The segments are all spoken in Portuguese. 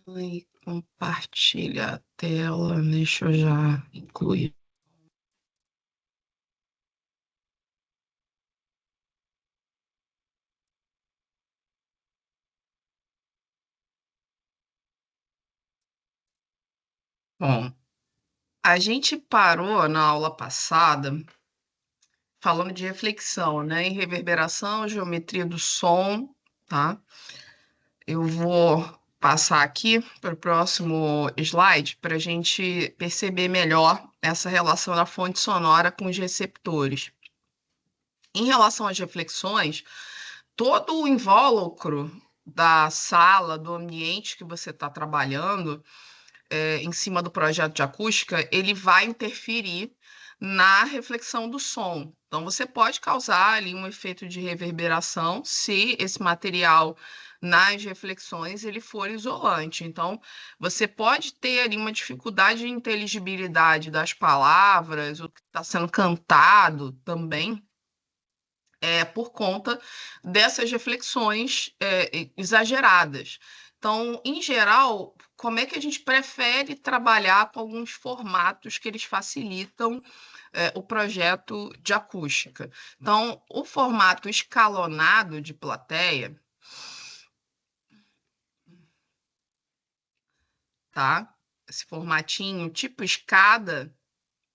Ai, compartilha a tela, deixa eu já incluir. Bom, a gente parou na aula passada falando de reflexão, né? Em reverberação, geometria do som, tá? Eu vou passar aqui para o próximo slide para a gente perceber melhor essa relação da fonte sonora com os receptores. Em relação às reflexões, todo o invólucro da sala, do ambiente que você está trabalhando, em cima do projeto de acústica, ele vai interferir na reflexão do som. Então, você pode causar ali um efeito de reverberação se esse material nas reflexões ele for isolante. Então, você pode ter ali uma dificuldade de inteligibilidade das palavras, o que está sendo cantado também, por conta dessas reflexões exageradas. Então, em geral, como é que a gente prefere trabalhar com alguns formatos que eles facilitam o projeto de acústica? Então, o formato escalonado de plateia, tá? Esse formatinho tipo escada,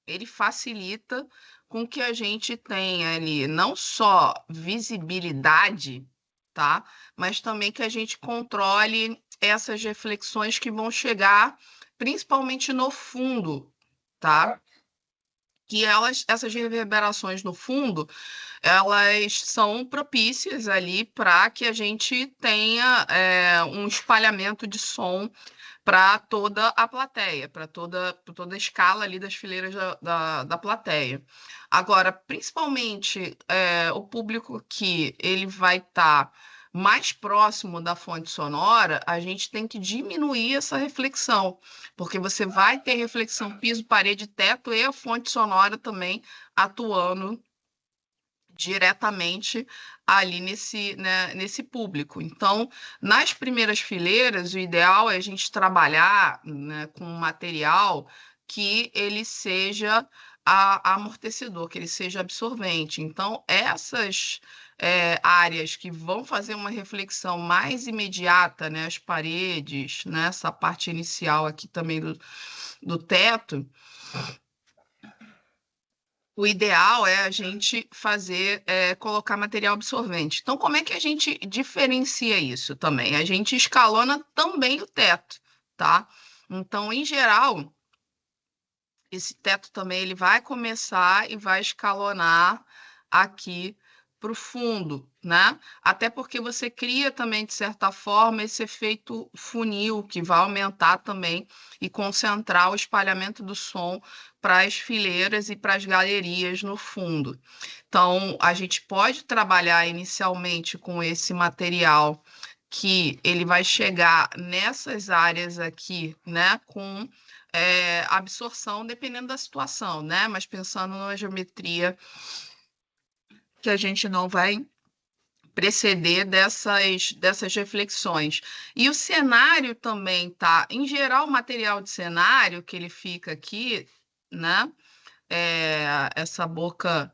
ele facilita com que a gente tenha ali não só visibilidade, tá? Mas também que a gente controle essas reflexões que vão chegar principalmente no fundo, tá? Que essas reverberações no fundo, elas são propícias ali para que a gente tenha um espalhamento de som para toda a plateia, para toda a escala ali das fileiras da plateia. Agora, principalmente o público que ele vai estar mais próximo da fonte sonora, a gente tem que diminuir essa reflexão, porque você vai ter reflexão piso, parede, teto e a fonte sonora também atuando diretamente ali nesse público. Então, nas primeiras fileiras, o ideal é a gente trabalhar, né, com um material que ele seja amortecedor, que ele seja absorvente. Então, essas áreas que vão fazer uma reflexão mais imediata, né, as paredes, né, essa parte inicial aqui também do teto, o ideal é a gente fazer, colocar material absorvente. Então, como é que a gente diferencia isso também? A gente escalona também o teto, tá? Então, em geral, esse teto também ele vai começar e vai escalonar aqui para o fundo, né? Até porque você cria também, de certa forma, esse efeito funil, que vai aumentar também e concentrar o espalhamento do som para as fileiras e para as galerias no fundo. Então, a gente pode trabalhar inicialmente com esse material que ele vai chegar nessas áreas aqui, né, com absorção, dependendo da situação, né? Mas pensando numa geometria que a gente não vai preceder dessas reflexões. E o cenário também tá, em geral, o material de cenário que ele fica aqui, né? Essa boca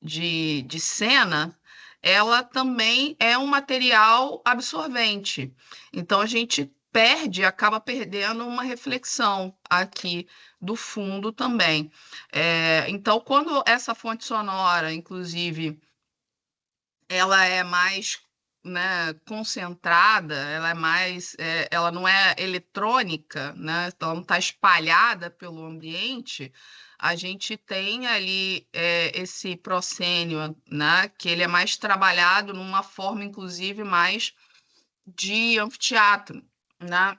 de cena, ela também é um material absorvente. Então, a gente acaba perdendo uma reflexão aqui do fundo também. Então, quando essa fonte sonora, inclusive, ela é mais, né, concentrada, ela não é eletrônica, né, então ela não está espalhada pelo ambiente, a gente tem ali esse proscênio, né, que ele é mais trabalhado numa forma, inclusive, mais de anfiteatro, né,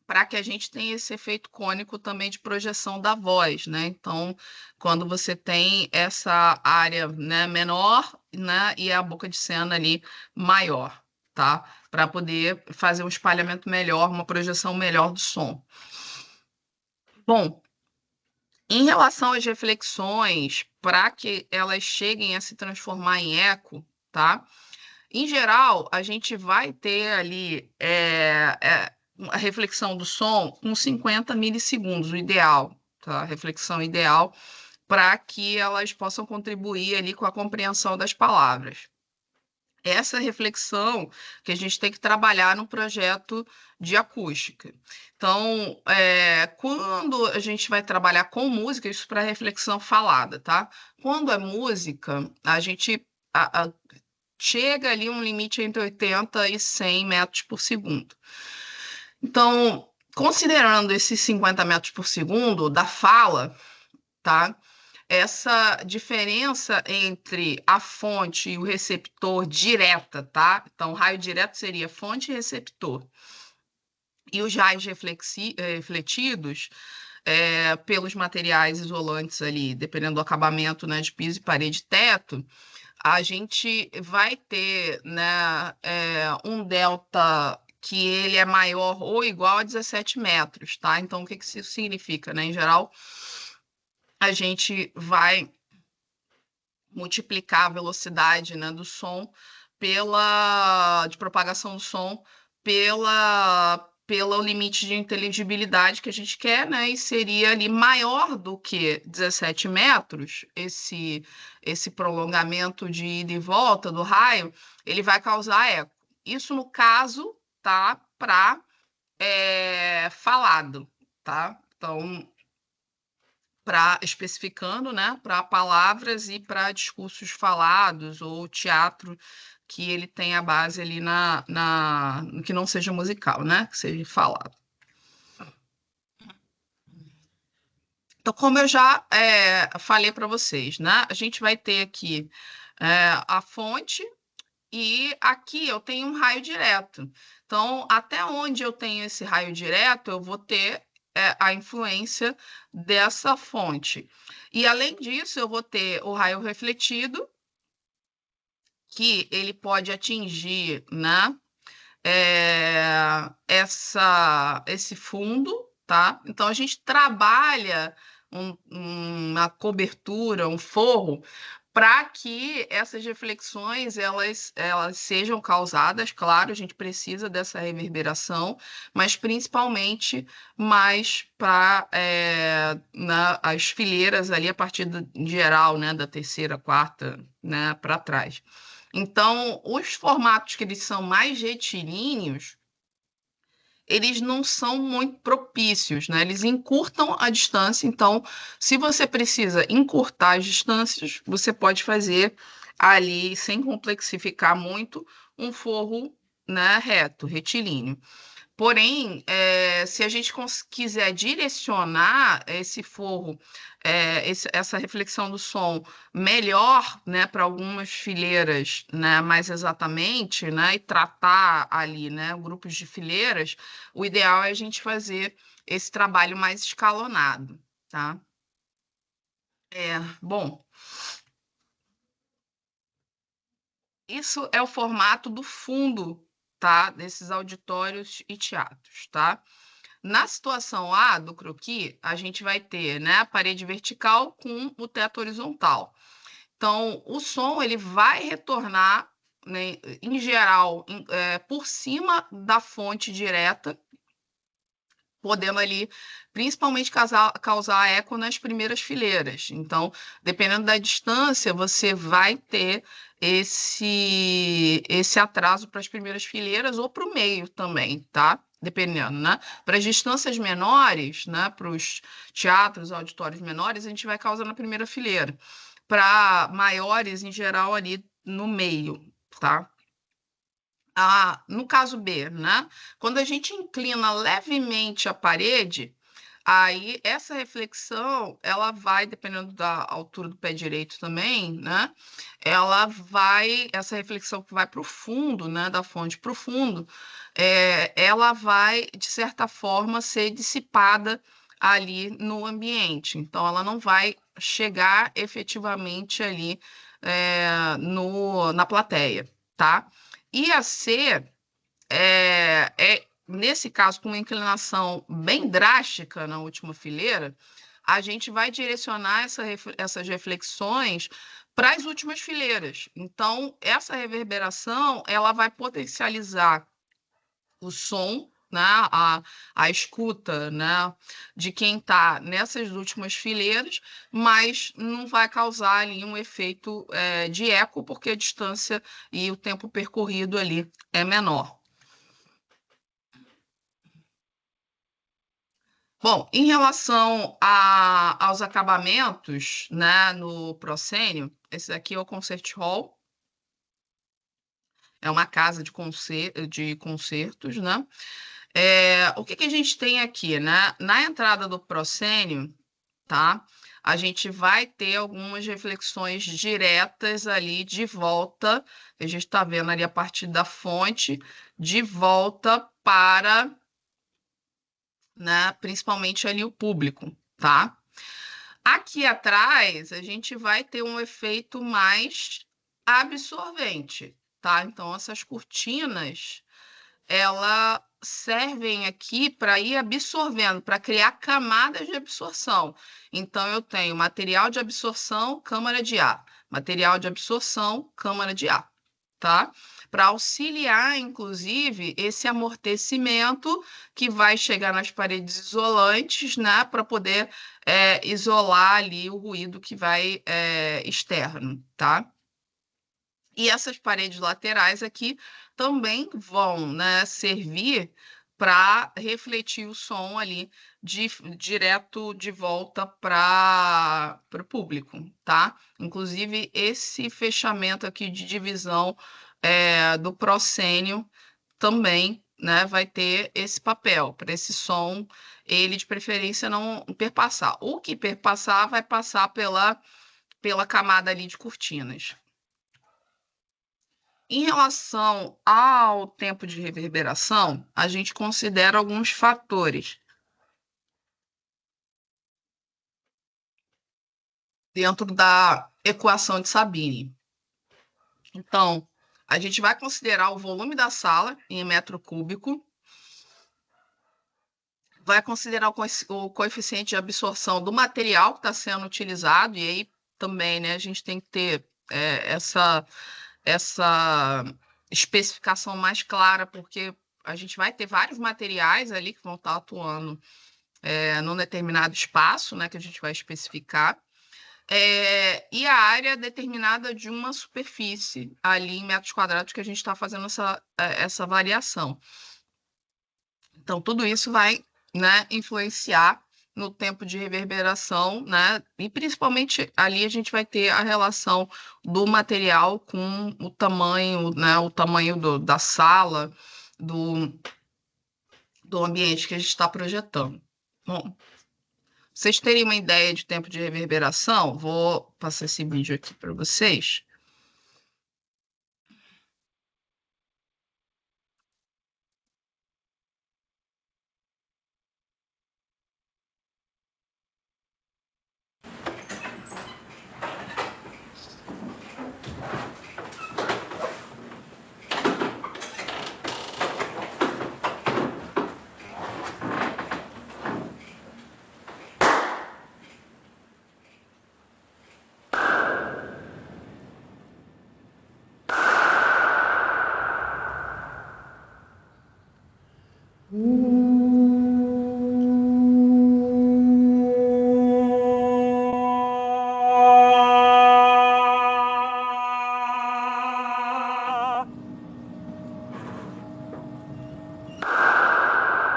para que a gente tenha esse efeito cônico também de projeção da voz, né? Então, quando você tem essa área, né, menor, né, e a boca de cena ali maior, tá? Para poder fazer um espalhamento melhor, uma projeção melhor do som. Bom, em relação às reflexões, para que elas cheguem a se transformar em eco, tá? Em geral, a gente vai ter ali a reflexão do som com 50 milissegundos, o ideal, tá? A reflexão ideal para que elas possam contribuir ali com a compreensão das palavras. Essa reflexão que a gente tem que trabalhar no projeto de acústica. Então, quando a gente vai trabalhar com música, isso para reflexão falada, tá? Quando é música, a gente chega ali um limite entre 80 e 100 metros por segundo. Então, considerando esses 50 metros por segundo da fala, tá? Essa diferença entre a fonte e o receptor direta, tá? Então, raio direto seria fonte e receptor. E os raios refletidos pelos materiais isolantes ali, dependendo do acabamento, né, de piso e parede e teto, a gente vai ter, né, um delta que ele é maior ou igual a 17 metros, tá? Então, o que isso significa, né? Em geral, a gente vai multiplicar a velocidade, né, do som de propagação do som pelo limite de inteligibilidade que a gente quer, né, e seria ali maior do que 17 metros, esse prolongamento de ida e volta do raio, ele vai causar eco. Isso no caso, tá, para falado, tá? Então, especificando, né, para palavras e para discursos falados ou teatro que ele tem a base ali que não seja musical, né, que seja falado. Então, como eu já falei para vocês, né, a gente vai ter aqui a fonte e aqui eu tenho um raio direto. Então, até onde eu tenho esse raio direto, eu vou ter a influência dessa fonte. E, além disso, eu vou ter o raio refletido, que ele pode atingir, né, esse fundo, tá? Então, a gente trabalha uma cobertura, um forro, para que essas reflexões elas sejam causadas, claro, a gente precisa dessa reverberação, mas principalmente mais para as fileiras ali a partir de geral, né, da terceira, quarta, né, para trás. Então, os formatos que eles são mais retilíneos, eles não são muito propícios, né? Eles encurtam a distância. Então, se você precisa encurtar as distâncias, você pode fazer ali, sem complexificar muito, um forro, né, reto, retilíneo. Porém, se a gente quiser direcionar esse forro, essa reflexão do som melhor, né, para algumas fileiras, né, mais exatamente, né, e tratar ali, né, grupos de fileiras, o ideal é a gente fazer esse trabalho mais escalonado, tá? Bom, isso é o formato do fundo, tá, desses auditórios e teatros, tá? Na situação A do croquis, a gente vai ter, né, a parede vertical com o teto horizontal. Então, o som ele vai retornar, né, em geral, por cima da fonte direta, podendo ali, principalmente, causar eco nas primeiras fileiras. Então, dependendo da distância, você vai ter esse atraso para as primeiras fileiras ou para o meio também, tá? Dependendo, né? Para as distâncias menores, né? Para os teatros, auditórios menores, a gente vai causar na primeira fileira. Para maiores, em geral, ali no meio, tá? No caso B, né? Quando a gente inclina levemente a parede, aí essa reflexão, ela vai, dependendo da altura do pé direito também, né? Essa reflexão que vai para o fundo, né? Da fonte para o fundo, ela vai, de certa forma, ser dissipada ali no ambiente. Então, ela não vai chegar efetivamente ali na plateia, tá? E a C nesse caso, com uma inclinação bem drástica na última fileira, a gente vai direcionar essas reflexões para as últimas fileiras. Então, essa reverberação ela vai potencializar o som, né, a escuta, né, de quem está nessas últimas fileiras, mas não vai causar ali um efeito de eco, porque a distância e o tempo percorrido ali é menor. Bom, em relação aos acabamentos, né, no proscênio, esse aqui é o Concert Hall, é uma casa de concertos, né? O que a gente tem aqui, né? Na entrada do proscênio, tá? A gente vai ter algumas reflexões diretas ali de volta, a gente está vendo ali a partir da fonte, de volta para, né, principalmente ali o público, tá? Aqui atrás, a gente vai ter um efeito mais absorvente, tá? Então, essas cortinas, elas servem aqui para ir absorvendo, para criar camadas de absorção. Então, eu tenho material de absorção, câmara de ar. Material de absorção, câmara de ar, tá? Para auxiliar, inclusive, esse amortecimento que vai chegar nas paredes isolantes, né? Para poder isolar ali o ruído que vai externo, tá? E essas paredes laterais aqui também vão, né, servir para refletir o som ali direto de volta para o público, tá? Inclusive, esse fechamento aqui de divisão do proscênio também, né, vai ter esse papel, para esse som, ele de preferência não perpassar. O que perpassar vai passar pela camada ali de cortinas. Em relação ao tempo de reverberação, a gente considera alguns fatores dentro da equação de Sabine. Então, a gente vai considerar o volume da sala em metro cúbico, vai considerar o coeficiente de absorção do material que está sendo utilizado, e aí também, né, a gente tem que ter essa especificação mais clara, porque a gente vai ter vários materiais ali que vão estar atuando num determinado espaço, né, que a gente vai especificar, e a área determinada de uma superfície ali em metros quadrados que a gente está fazendo essa variação. Então, tudo isso vai, né, influenciar no tempo de reverberação, né? E principalmente ali a gente vai ter a relação do material com o tamanho, né? O tamanho da sala, do ambiente que a gente está projetando. Bom, vocês terem uma ideia de tempo de reverberação, vou passar esse vídeo aqui para vocês.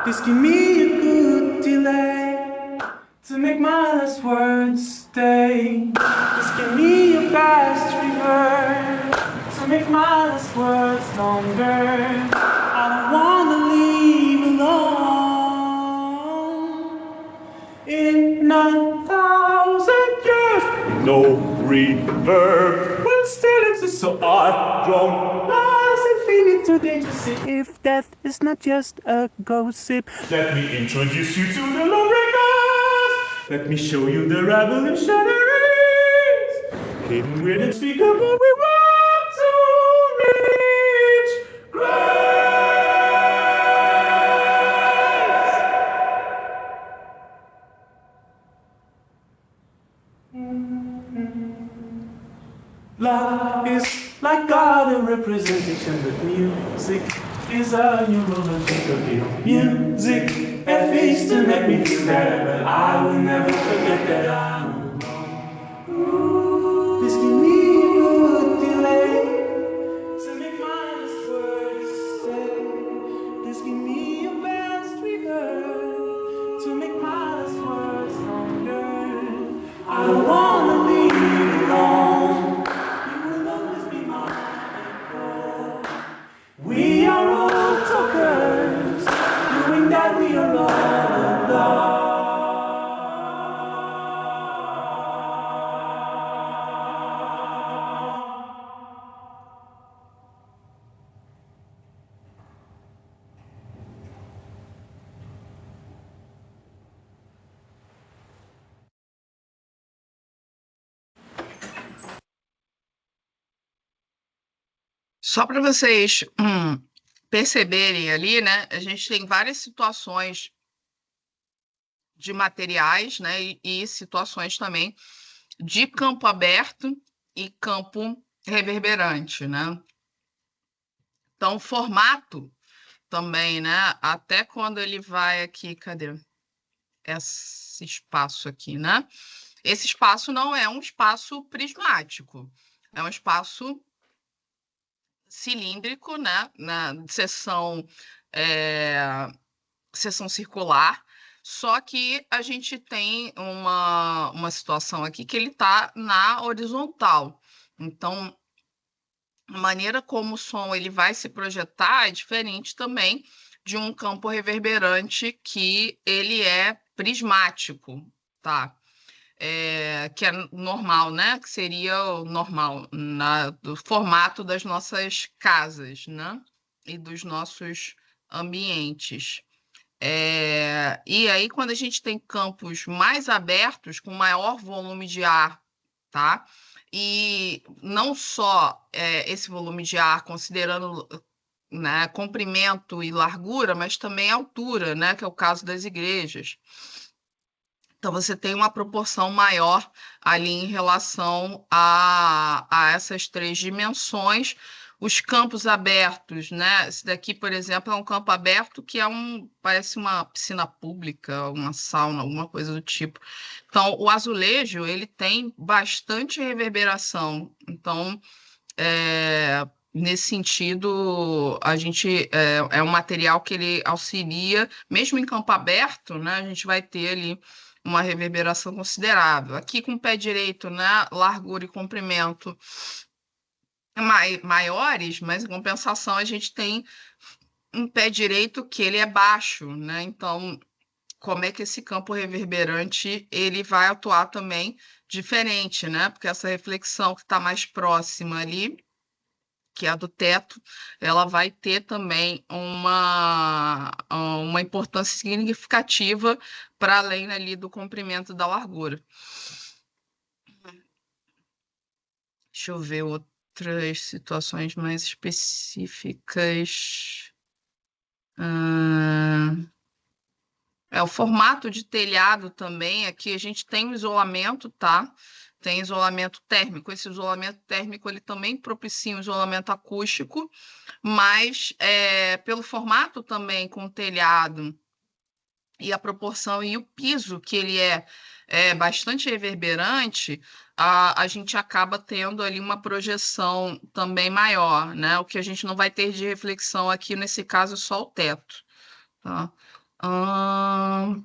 Just give me a good delay to make my last words stay. Just give me your best reverb to make my last words longer. I don't wanna leave alone in 9,000 years. No reverb will still exist, so I don't last infinite today to see if death is not just a gossip. Let me introduce you to the lawbreakers. Let me show you the revolutionaries. Hidden with unspeakable, we want to reach grace. Love is like God, a representation of music. is a new roller coaster. Music at least to make me feel better, but I will never forget that I'm alone. This give me a good delay to make my last words say. This give me a best trigger to make my last words longer. I don't wanna leave you alone. You will always be my anchor. We are all talkers, knowing that we are all alone. Só para vocês perceberem ali, né? A gente tem várias situações de materiais, né? E situações também de campo aberto e campo reverberante, né? Então, o formato também, né? Até quando ele vai aqui, cadê? Esse espaço aqui, né? Esse espaço não é um espaço prismático, é um espaço cilíndrico, né? Na seção circular, só que a gente tem uma situação aqui que ele está na horizontal. Então, a maneira como o som ele vai se projetar é diferente também de um campo reverberante que ele é prismático, tá? Que é normal, né? Que seria o normal do formato das nossas casas, né? E dos nossos ambientes. E aí, quando a gente tem campos mais abertos, com maior volume de ar, tá? E não só esse volume de ar, considerando, né, comprimento e largura, mas também altura, né? Que é o caso das igrejas. Então, você tem uma proporção maior ali em relação a essas três dimensões. Os campos abertos, né? Esse daqui, por exemplo, é um campo aberto que parece uma piscina pública, uma sauna, alguma coisa do tipo. Então, o azulejo, ele tem bastante reverberação. Então, nesse sentido, a gente é um material que ele auxilia, mesmo em campo aberto, né? A gente vai ter ali uma reverberação considerável. Aqui com o pé direito, né? Largura e comprimento maiores, mas em compensação a gente tem um pé direito que ele é baixo, né? Então, como é que esse campo reverberante ele vai atuar também diferente, né? Porque essa reflexão que está mais próxima ali, que é a do teto, ela vai ter também uma importância significativa para além ali do comprimento da largura. Deixa eu ver outras situações mais específicas. O formato de telhado também, aqui a gente tem o isolamento, tá? Tem isolamento térmico. Esse isolamento térmico, ele também propicia um isolamento acústico, mas pelo formato também com o telhado e a proporção e o piso, que ele é bastante reverberante, a gente acaba tendo ali uma projeção também maior, né? O que a gente não vai ter de reflexão aqui, nesse caso, é só o teto, tá?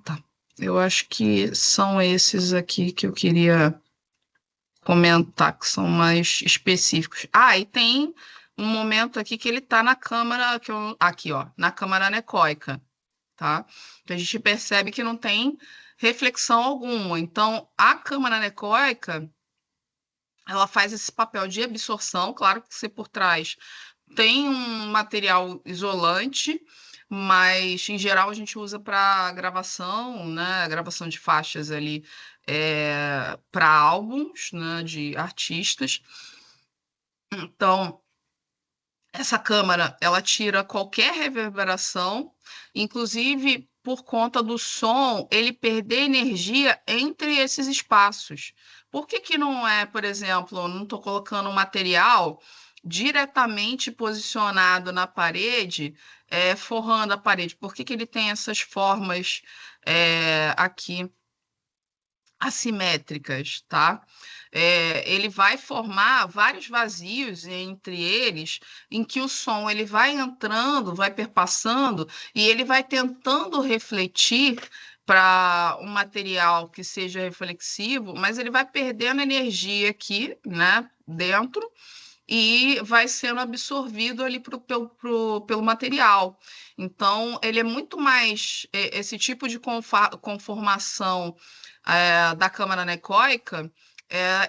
Tá. Eu acho que são esses aqui que eu queria comentar, que são mais específicos. E tem um momento aqui que ele está na câmara, aqui, ó, na câmara anecoica, tá? Então, a gente percebe que não tem reflexão alguma. Então, a câmara anecoica, ela faz esse papel de absorção, claro que você por trás tem um material isolante, mas em geral a gente usa para gravação, né? Gravação de faixas ali para álbuns, né? De artistas. Então, essa câmara, ela tira qualquer reverberação, inclusive por conta do som, ele perder energia entre esses espaços. Por que que não é, por exemplo, eu não estou colocando um material diretamente posicionado na parede forrando a parede. Por que que ele tem essas formas aqui assimétricas, tá? Ele vai formar vários vazios entre eles, em que o som ele vai entrando, vai perpassando, e ele vai tentando refletir para um material que seja reflexivo, mas ele vai perdendo energia aqui, né, dentro, e vai sendo absorvido ali pelo material. Então, ele é muito mais esse tipo de conformação da câmara anecoica,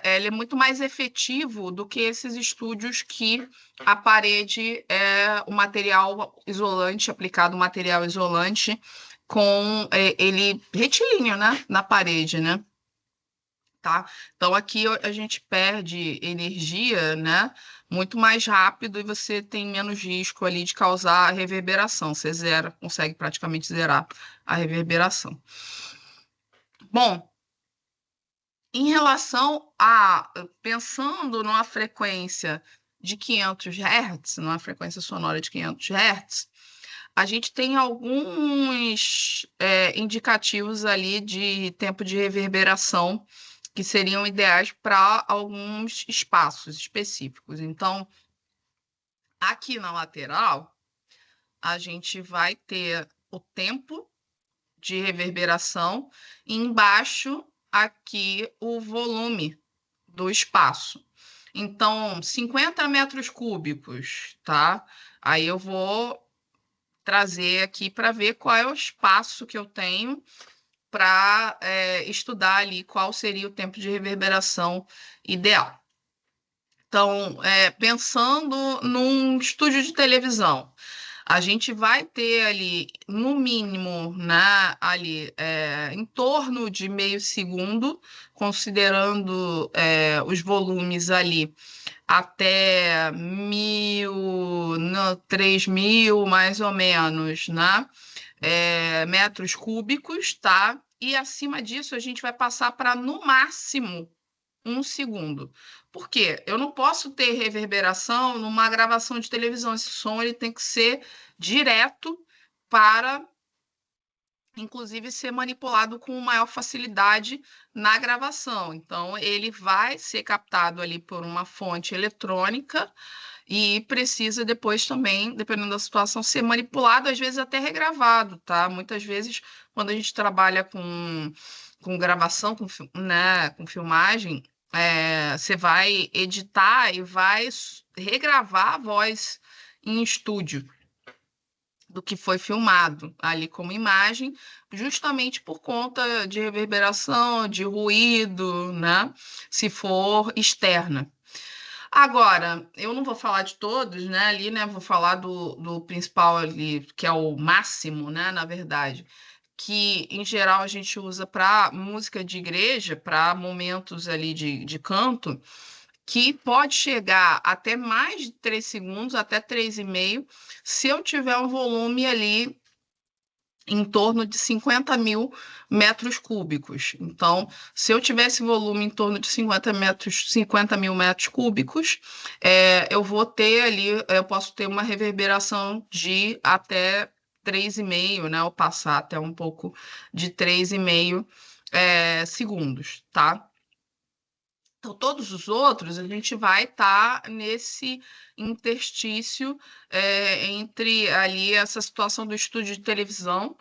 ele é muito mais efetivo do que esses estúdios que a parede é o material isolante, aplicado o material isolante com ele retilíneo, né, na parede, né? Tá? Então aqui a gente perde energia, né? Muito mais rápido e você tem menos risco ali de causar reverberação. Você zera, consegue praticamente zerar a reverberação. Bom, em relação a pensando numa frequência de 500 Hz, numa frequência sonora de 500 Hz, a gente tem alguns indicativos ali de tempo de reverberação que seriam ideais para alguns espaços específicos. Então, aqui na lateral, a gente vai ter o tempo de reverberação e embaixo aqui o volume do espaço. Então, 50 metros cúbicos, tá? Aí eu vou trazer aqui para ver qual é o espaço que eu tenho para estudar ali qual seria o tempo de reverberação ideal. Então, pensando num estúdio de televisão, a gente vai ter ali, no mínimo, né, ali, em torno de meio segundo, considerando os volumes ali até 3.000, mais ou menos, né? Metros cúbicos, tá? E acima disso, a gente vai passar para, no máximo, 1 segundo. Por quê? Eu não posso ter reverberação numa gravação de televisão. Esse som ele tem que ser direto para, inclusive, ser manipulado com maior facilidade na gravação. Então, ele vai ser captado ali por uma fonte eletrônica e precisa depois também, dependendo da situação, ser manipulado, às vezes até regravado, tá? Muitas vezes, quando a gente trabalha com gravação, né, com filmagem, você vai editar e vai regravar a voz em estúdio do que foi filmado ali como imagem, justamente por conta de reverberação, de ruído, né? Se for externa. Agora, eu não vou falar de todos, né? Ali, né? Vou falar do principal ali, que é o máximo, né? Na verdade, que em geral a gente usa para música de igreja, para momentos ali de canto, que pode chegar até mais de 3 segundos, até 3,5, se eu tiver um volume ali em torno de 50.000 metros cúbicos. Então, se eu tivesse volume em torno de 50.000 metros cúbicos, eu vou ter ali, eu posso ter uma reverberação de até 3,5, né? Ou passar até um pouco de 3,5 segundos, tá? Então, todos os outros, a gente vai estar nesse interstício entre ali essa situação do estúdio de televisão,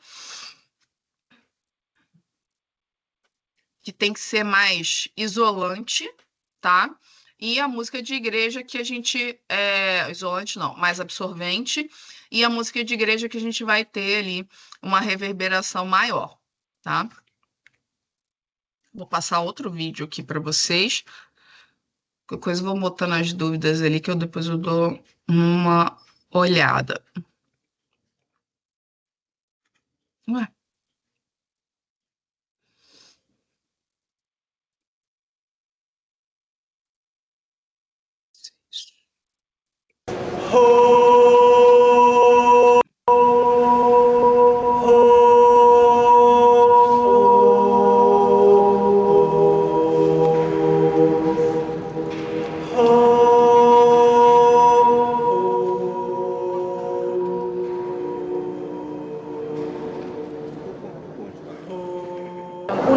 que tem que ser mais isolante, tá? E a música de igreja que a gente... isolante não, mais absorvente. E a música de igreja que a gente vai ter ali uma reverberação maior, tá? Vou passar outro vídeo aqui para vocês. Qualquer coisa eu vou botando as dúvidas ali, que depois eu dou uma olhada. Ué.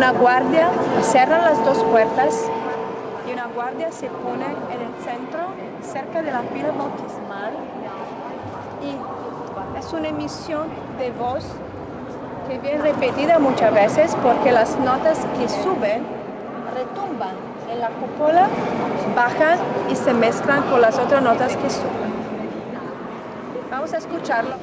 una guardia, cierran las dos puertas y una guardia se pone en el centro, cerca de la pila bautismal, y es una emisión de voz que viene repetida muchas veces porque las notas que suben retumban en la cúpula, bajan y se mezclan con las otras notas que suben. Vamos a escucharlo.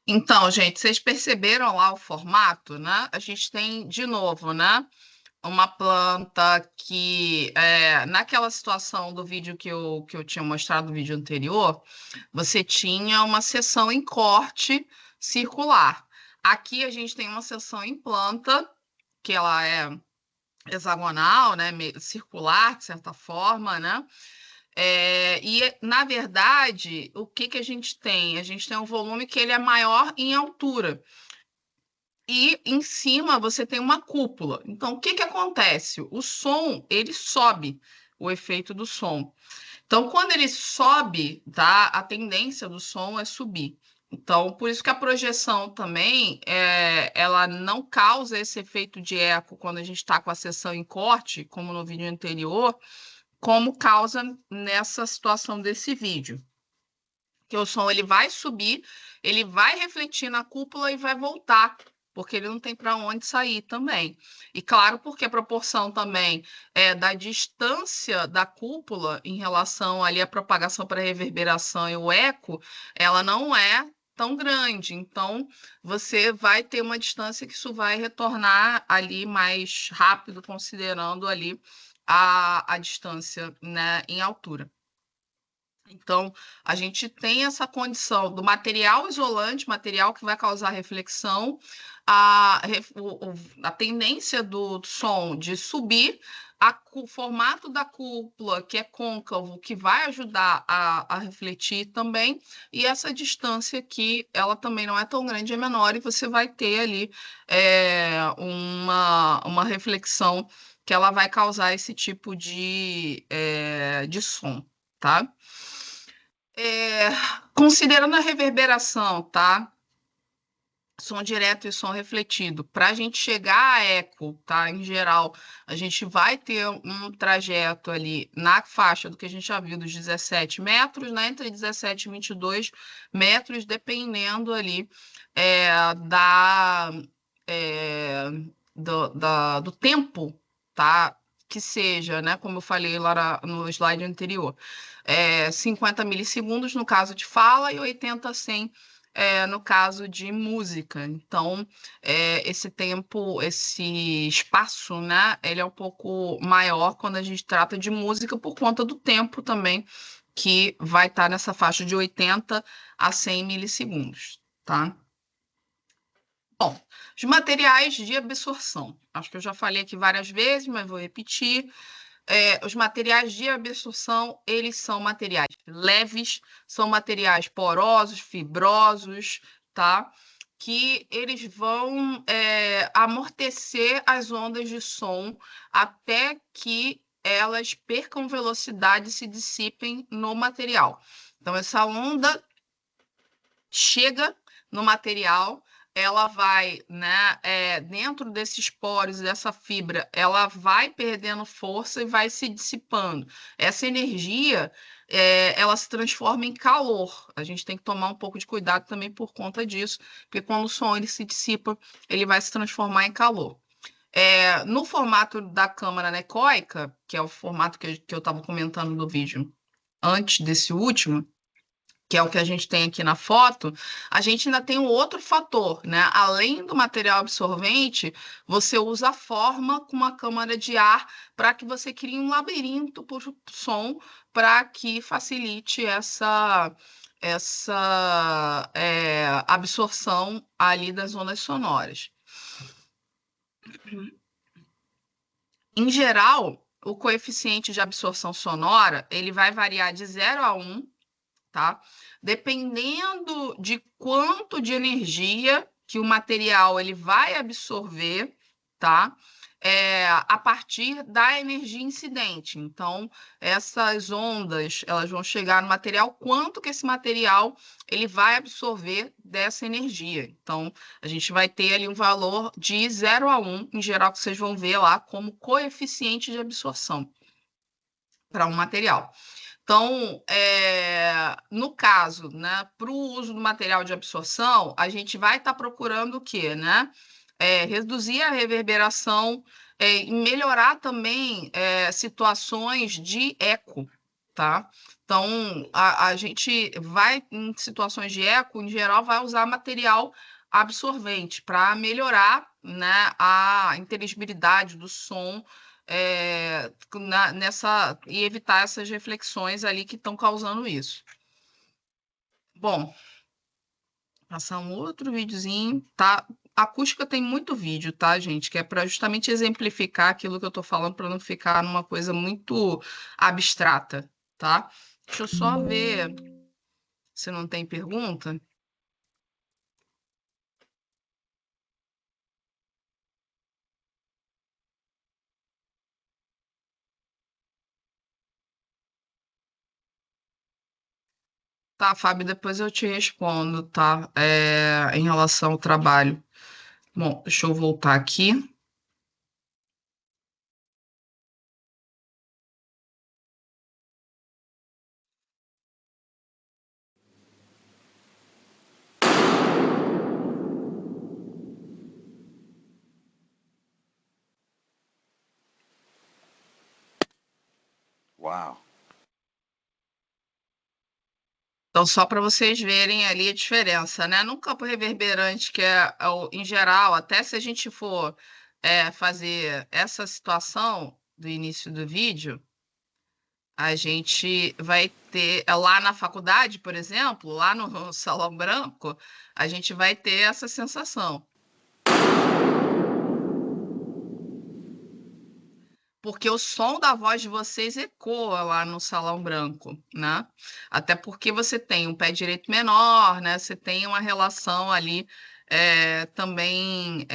Então, gente, vocês perceberam lá o formato, né? A gente tem, de novo, né? Uma planta que, naquela situação do vídeo que eu tinha mostrado no vídeo anterior, você tinha uma seção em corte circular. Aqui a gente tem uma seção em planta, que ela é hexagonal, né? Circular, de certa forma, né? Na verdade, o que que a gente tem? A gente tem um volume que ele é maior em altura. E em cima você tem uma cúpula. Então, o que que acontece? O som, ele sobe, o efeito do som. Então, quando ele sobe, tá? A tendência do som é subir. Então, por isso que a projeção também, ela não causa esse efeito de eco quando a gente está com a seção em corte, como no vídeo anterior, como causa nessa situação desse vídeo. Que o som ele vai subir, ele vai refletir na cúpula e vai voltar, porque ele não tem para onde sair também. E claro, porque a proporção também da distância da cúpula em relação ali à propagação para reverberação e o eco, ela não é tão grande. Então, você vai ter uma distância que isso vai retornar ali mais rápido, considerando ali a distância, né, em altura. Então, a gente tem essa condição do material isolante, material que vai causar reflexão, a tendência do som de subir, o formato da cúpula, que é côncavo, que vai ajudar a refletir também, e essa distância aqui, ela também não é tão grande, é menor, e você vai ter ali uma reflexão que ela vai causar esse tipo de som, tá? Considerando a reverberação, tá? Som direto e som refletido. Para a gente chegar a eco, tá? Em geral, a gente vai ter um trajeto ali na faixa do que a gente já viu, dos 17 metros, né? Entre 17 e 22 metros, dependendo ali do tempo, tá? Que seja, né? Como eu falei lá no slide anterior. 50 milissegundos no caso de fala e 80 a 100 no caso de música. Então, esse tempo, esse espaço, né? Ele é um pouco maior quando a gente trata de música por conta do tempo também, que vai estar nessa faixa de 80 a 100 milissegundos, tá? Bom, os materiais de absorção. Acho que eu já falei aqui várias vezes, mas vou repetir. Os materiais de absorção, eles são materiais leves, são materiais porosos, fibrosos, tá? Que eles vão amortecer as ondas de som até que elas percam velocidade e se dissipem no material. Então, essa onda chega no material, ela vai, né, dentro desses poros, dessa fibra, ela vai perdendo força e vai se dissipando. Essa energia, ela se transforma em calor. A gente tem que tomar um pouco de cuidado também por conta disso, porque quando o som ele se dissipa, ele vai se transformar em calor. No formato da câmara anecoica, que é o formato que eu estava comentando no vídeo antes desse último, que é o que a gente tem aqui na foto, a gente ainda tem um outro fator, né? Além do material absorvente, você usa a forma com uma câmara de ar para que você crie um labirinto por som para que facilite essa absorção ali das ondas sonoras. Em geral, o coeficiente de absorção sonora ele vai variar de 0 a 1, tá? Dependendo de quanto de energia que o material ele vai absorver, tá? A partir da energia incidente. Então, essas ondas, elas vão chegar no material, quanto que esse material ele vai absorver dessa energia. Então, a gente vai ter ali um valor de 0 a 1, em geral, que vocês vão ver lá como coeficiente de absorção para um material. Então, no caso, né, para o uso do material de absorção, a gente vai estar procurando o quê, né? Reduzir a reverberação e melhorar também situações de eco, tá? Então, a gente vai, em situações de eco, em geral, vai usar material absorvente para melhorar, né, a inteligibilidade do som e evitar essas reflexões ali que estão causando isso. Bom, passar um outro videozinho, tá? A acústica tem muito vídeo, tá, gente? Que é para justamente exemplificar aquilo que eu tô falando, para não ficar numa coisa muito abstrata, tá? Deixa eu só ver se não tem pergunta. Tá, Fábio, depois eu te respondo, tá? Em relação ao trabalho. Bom, deixa eu voltar aqui. Wow. Então, só para vocês verem ali a diferença, né? No campo reverberante, que em geral, até se a gente for fazer essa situação do início do vídeo, a gente vai ter, lá na faculdade, por exemplo, lá no Salão Branco, a gente vai ter essa sensação. Porque o som da voz de vocês ecoa lá no Salão Branco, né? Até porque você tem um pé direito menor, né? Você tem uma relação ali também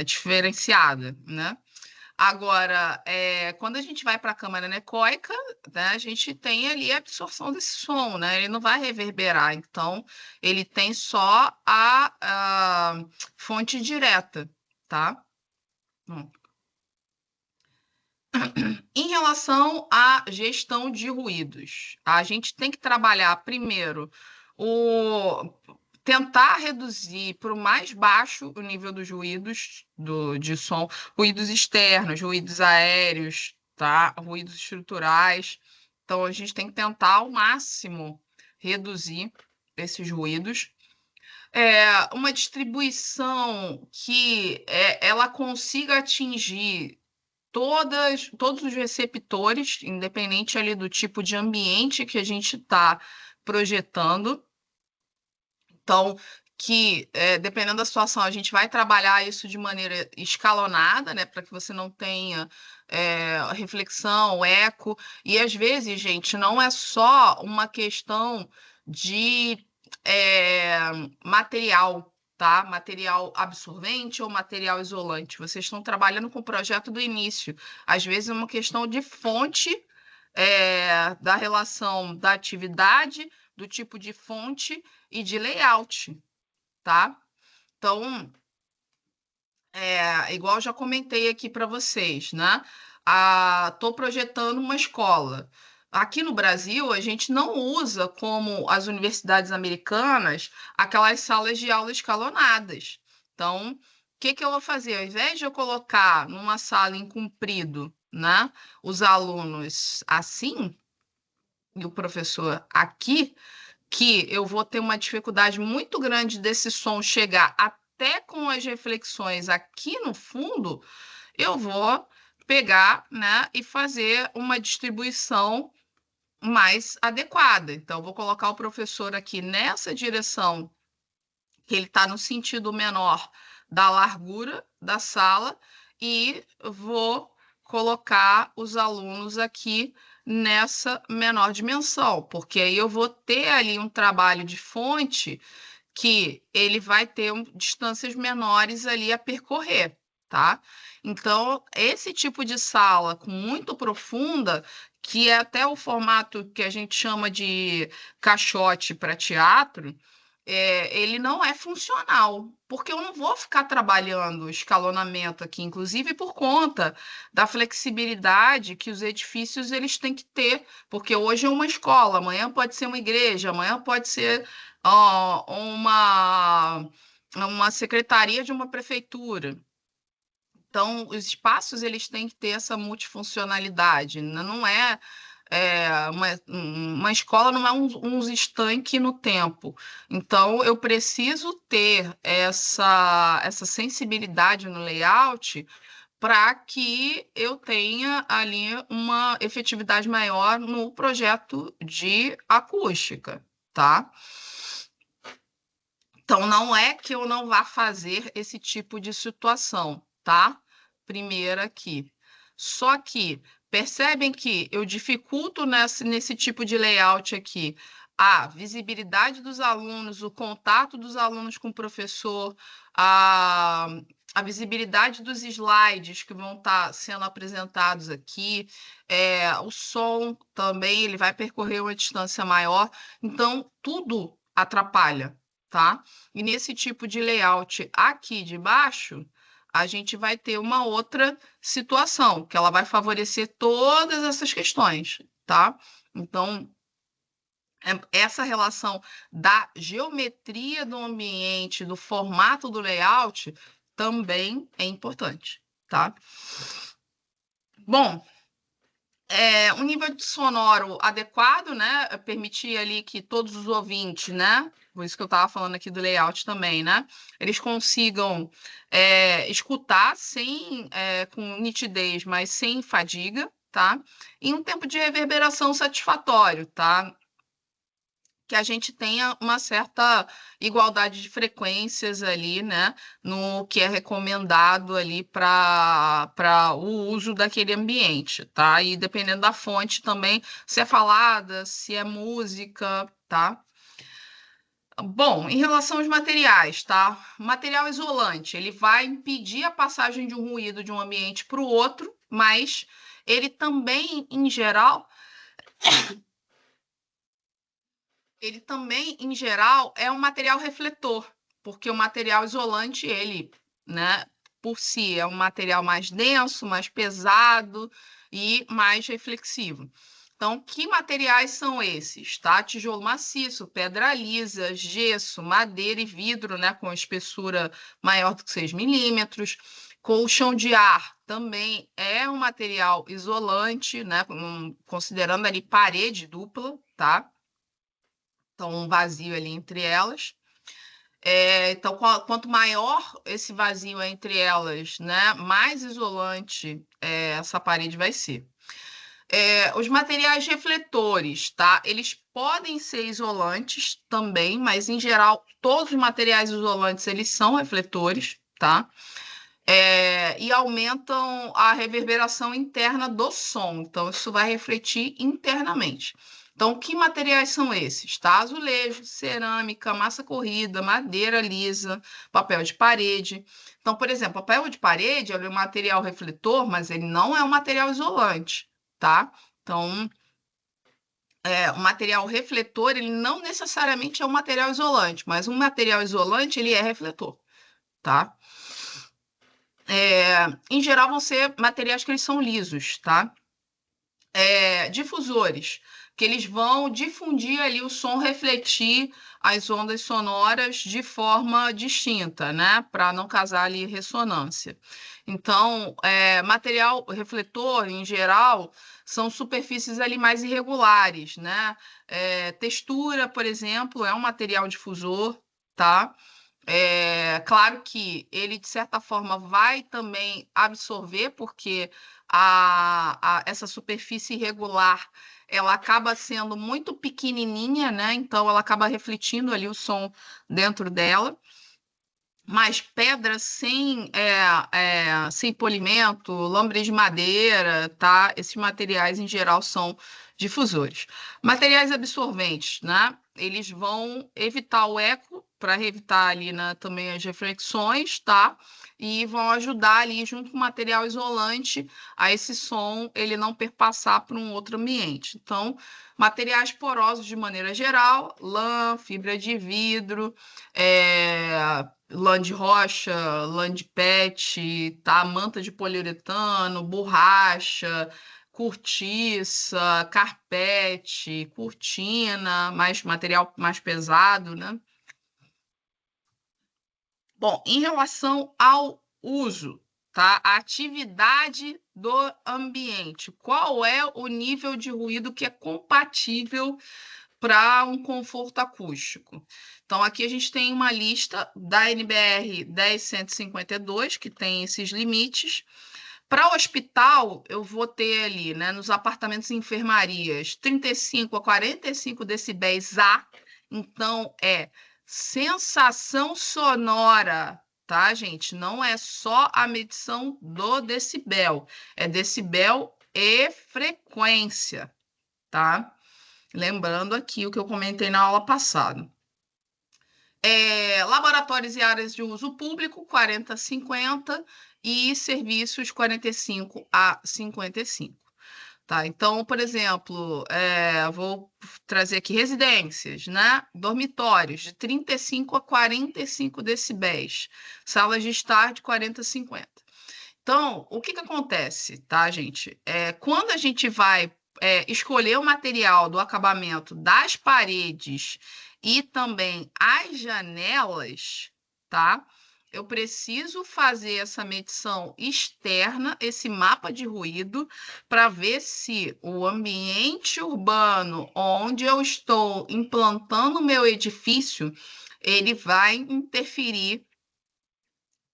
diferenciada, né? Agora, quando a gente vai para a câmara anecoica, né, a gente tem ali a absorção desse som, né? Ele não vai reverberar, então ele tem só a fonte direta, tá? Bom. Em relação à gestão de ruídos, a gente tem que trabalhar primeiro tentar reduzir para o mais baixo o nível dos ruídos de som, ruídos externos, ruídos aéreos, tá? Ruídos estruturais. Então, a gente tem que tentar ao máximo reduzir esses ruídos. Uma distribuição que ela consiga atingir todos os receptores, independente ali do tipo de ambiente que a gente está projetando. Então, dependendo da situação, a gente vai trabalhar isso de maneira escalonada, né, para que você não tenha reflexão, eco. E às vezes, gente, não é só uma questão de material, tá? Material absorvente ou material isolante. Vocês estão trabalhando com o projeto do início. Às vezes é uma questão de fonte da relação da atividade, do tipo de fonte e de layout, tá? Então, igual eu já comentei aqui para vocês, né? Estou projetando uma escola. Aqui no Brasil, a gente não usa, como as universidades americanas, aquelas salas de aula escalonadas. Então, o que que eu vou fazer? Ao invés de eu colocar numa sala em comprido, né, os alunos assim, e o professor aqui, que eu vou ter uma dificuldade muito grande desse som chegar até com as reflexões aqui no fundo, eu vou pegar, né, e fazer uma distribuição mais adequada. Então, eu vou colocar o professor aqui nessa direção, que ele está no sentido menor da largura da sala, e vou colocar os alunos aqui nessa menor dimensão, porque aí eu vou ter ali um trabalho de fonte que ele vai ter distâncias menores ali a percorrer, tá? Então, esse tipo de sala muito profunda, que é até o formato que a gente chama de caixote para teatro, ele não é funcional, porque eu não vou ficar trabalhando escalonamento aqui, inclusive por conta da flexibilidade que os edifícios eles têm que ter, porque hoje é uma escola, amanhã pode ser uma igreja, amanhã pode ser uma secretaria de uma prefeitura. Então, os espaços eles têm que ter essa multifuncionalidade, não é, uma escola não é uns estanque no tempo. Então, eu preciso ter essa sensibilidade no layout para que eu tenha ali uma efetividade maior no projeto de acústica, tá? Então, não é que eu não vá fazer esse tipo de situação, tá? Primeiro aqui. Só que percebem que eu dificulto nesse tipo de layout aqui a visibilidade dos alunos, o contato dos alunos com o professor, a, a visibilidade dos slides que vão estar sendo apresentados aqui, o som também ele vai percorrer uma distância maior, então tudo atrapalha, tá? E nesse tipo de layout aqui de baixo, a gente vai ter uma outra situação, que ela vai favorecer todas essas questões, tá? Então, essa relação da geometria do ambiente, do formato do layout, também é importante, tá? Bom, um nível de sonoro adequado, né? Permitir ali que todos os ouvintes, né? Por isso que eu estava falando aqui do layout também, né? Eles consigam escutar com nitidez, mas sem fadiga, tá? E um tempo de reverberação satisfatório, tá? Que a gente tenha uma certa igualdade de frequências ali, né, no que é recomendado ali para o uso daquele ambiente, tá? E dependendo da fonte também, se é falada, se é música, tá? Bom, em relação aos materiais, tá? Material isolante, ele vai impedir a passagem de um ruído de um ambiente para o outro, mas ele também, em geral, é um material refletor, porque o material isolante, ele, né, por si, é um material mais denso, mais pesado e mais reflexivo. Então, que materiais são esses? Tá? Tijolo maciço, pedra lisa, gesso, madeira e vidro, né, com espessura maior do que 6 milímetros. Colchão de ar também é um material isolante, né, considerando ali parede dupla, tá? Então, um vazio ali entre elas. Então, quanto maior esse vazio entre elas, né, mais isolante essa parede vai ser. Os materiais refletores, tá? Eles podem ser isolantes também, mas em geral todos os materiais isolantes eles são refletores, tá? E aumentam a reverberação interna do som. Então, isso vai refletir internamente. Então, que materiais são esses? Tá? Azulejo, cerâmica, massa corrida, madeira lisa, papel de parede. Então, por exemplo, papel de parede é um material refletor, mas ele não é um material isolante, tá? Então, o material refletor, ele não necessariamente é um material isolante, mas um material isolante, ele é refletor, tá? Em geral, vão ser materiais que eles são lisos, tá? Difusores, que eles vão difundir ali o som, refletir as ondas sonoras de forma distinta, né? Para não causar ali ressonância. Então, material refletor, em geral, são superfícies ali mais irregulares, né? Textura, por exemplo, é um material difusor, tá? Claro que ele, de certa forma, vai também absorver, porque essa superfície irregular ela acaba sendo muito pequenininha, né? Então, ela acaba refletindo ali o som dentro dela. Mas pedra sem polimento, lambre de madeira, tá? Esses materiais, em geral, são difusores. Materiais absorventes, né? Eles vão evitar o eco, para evitar ali, né, também as reflexões, tá? E vão ajudar ali, junto com o material isolante, a esse som ele não perpassar para um outro ambiente. Então, materiais porosos de maneira geral, lã, fibra de vidro, lã de rocha, lã de PET, tá? Manta de poliuretano, borracha, cortiça, carpete, cortina, mais material mais pesado, né? Bom, em relação ao uso, tá? A atividade do ambiente. Qual é o nível de ruído que é compatível para um conforto acústico? Então, aqui a gente tem uma lista da NBR 10152, que tem esses limites. Para o hospital, eu vou ter ali, né, nos apartamentos e enfermarias, 35 a 45 decibéis A. Então, sensação sonora, tá, gente? Não é só a medição do decibel, é decibel e frequência, tá? Lembrando aqui o que eu comentei na aula passada. Laboratórios e áreas de uso público, 40 a 50, e serviços, 45 a 55. Tá? Então, por exemplo, vou trazer aqui residências, né? Dormitórios, de 35 a 45 decibéis. Salas de estar, de 40 a 50. Então, o que acontece, tá, gente? Quando a gente vai escolher o material do acabamento das paredes e também as janelas, tá? Eu preciso fazer essa medição externa, esse mapa de ruído, para ver se o ambiente urbano onde eu estou implantando o meu edifício, ele vai interferir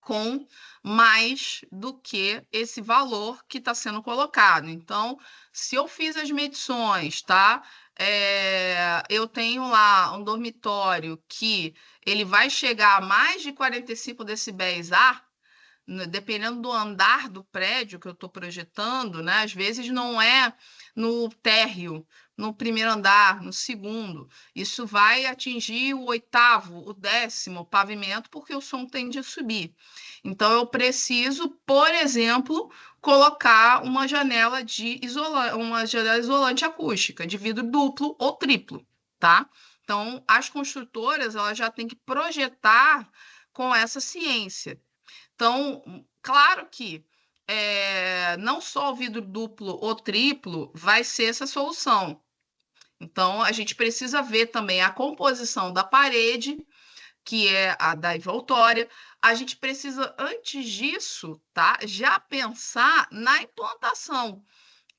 com mais do que esse valor que está sendo colocado. Então, se eu fiz as medições, tá? Eu tenho lá um dormitório que ele vai chegar a mais de 45 decibéis A, dependendo do andar do prédio que eu estou projetando, né? Às vezes não é no térreo, no primeiro andar, no segundo. Isso vai atingir o 8º, o 10º pavimento, porque o som tende a subir. Então, eu preciso, por exemplo, colocar uma janela isolante acústica, de vidro duplo ou triplo, tá? Então, as construtoras elas já têm que projetar com essa ciência. Então, claro que não só o vidro duplo ou triplo vai ser essa solução. Então, a gente precisa ver também a composição da parede, que é a da envoltória. A gente precisa, antes disso, tá, já pensar na implantação.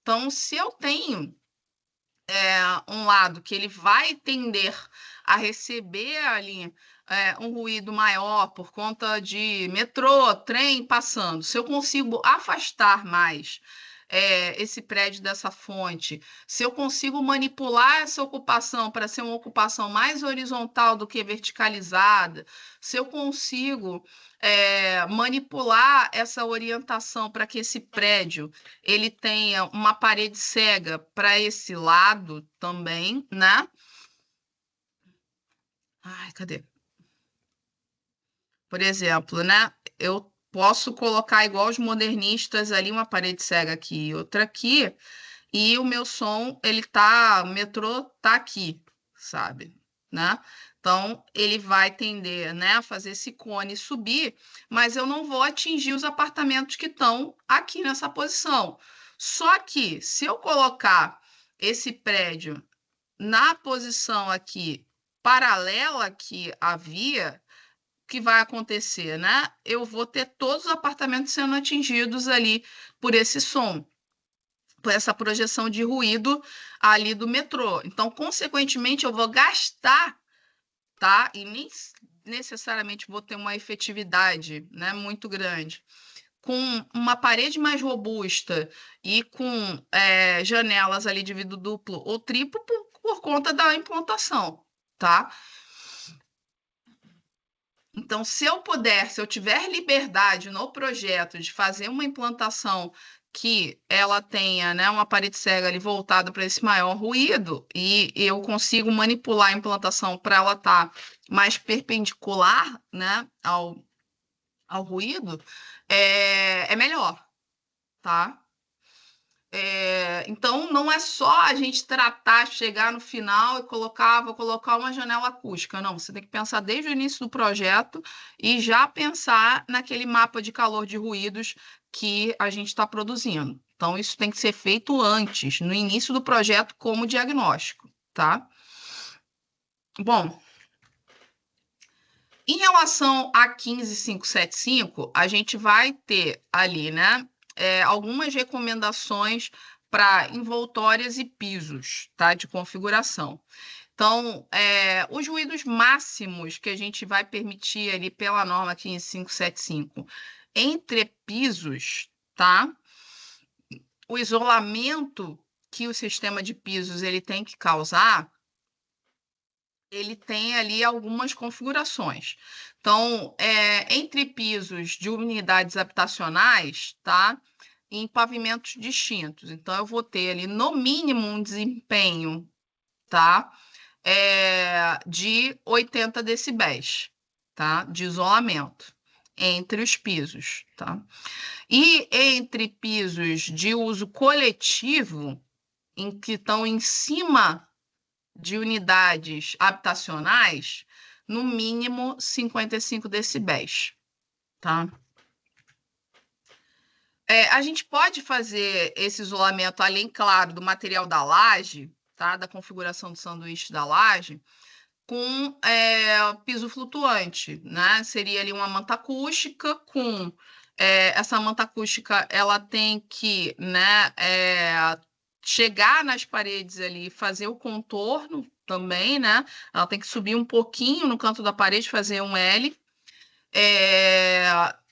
Então, se eu tenho um lado que ele vai tender a receber ali um ruído maior por conta de metrô, trem passando, se eu consigo afastar mais esse prédio dessa fonte, se eu consigo manipular essa ocupação para ser uma ocupação mais horizontal do que verticalizada, se eu consigo manipular essa orientação para que esse prédio ele tenha uma parede cega para esse lado também, né? Ai, cadê? Por exemplo, né? Eu posso colocar igual os modernistas ali uma parede cega aqui e outra aqui, e o meu som, o metrô tá aqui, sabe, né? Então, ele vai tender, né, a fazer esse cone subir, mas eu não vou atingir os apartamentos que estão aqui nessa posição. Só que, se eu colocar esse prédio na posição aqui paralela aqui à via, o que vai acontecer, né? Eu vou ter todos os apartamentos sendo atingidos ali por esse som, por essa projeção de ruído ali do metrô. Então, consequentemente, eu vou gastar, tá? E nem necessariamente vou ter uma efetividade, né, muito grande. Com uma parede mais robusta e com janelas ali de vidro duplo ou triplo por conta da implantação, tá? Então, se eu puder, se eu tiver liberdade no projeto de fazer uma implantação que ela tenha, né, uma parede cega ali voltada para esse maior ruído e eu consigo manipular a implantação para ela estar mais perpendicular, né, ao ruído, é melhor, tá? Então, não é só a gente tratar, chegar no final e vou colocar uma janela acústica. Não, você tem que pensar desde o início do projeto e já pensar naquele mapa de calor de ruídos que a gente está produzindo. Então, isso tem que ser feito antes, no início do projeto, como diagnóstico, tá? Bom, em relação a 15575, a gente vai ter ali, né, algumas recomendações para envoltórias e pisos, tá, de configuração. Então, os ruídos máximos que a gente vai permitir ali pela norma 15575 entre pisos, tá? O isolamento que o sistema de pisos ele tem que causar, ele tem ali algumas configurações. Então, entre pisos de unidades habitacionais, tá? Em pavimentos distintos. Então, eu vou ter ali, no mínimo, um desempenho, tá? De 80 decibéis, tá? De isolamento entre os pisos, tá? E entre pisos de uso coletivo, em que estão em cima de unidades habitacionais, no mínimo 55 decibéis, tá? A gente pode fazer esse isolamento, além, claro, do material da laje, tá? Da configuração do sanduíche da laje, com piso flutuante, né? Seria ali uma manta acústica com... essa manta acústica, ela tem que, né, chegar nas paredes ali, fazer o contorno também, né? Ela tem que subir um pouquinho no canto da parede, fazer um L.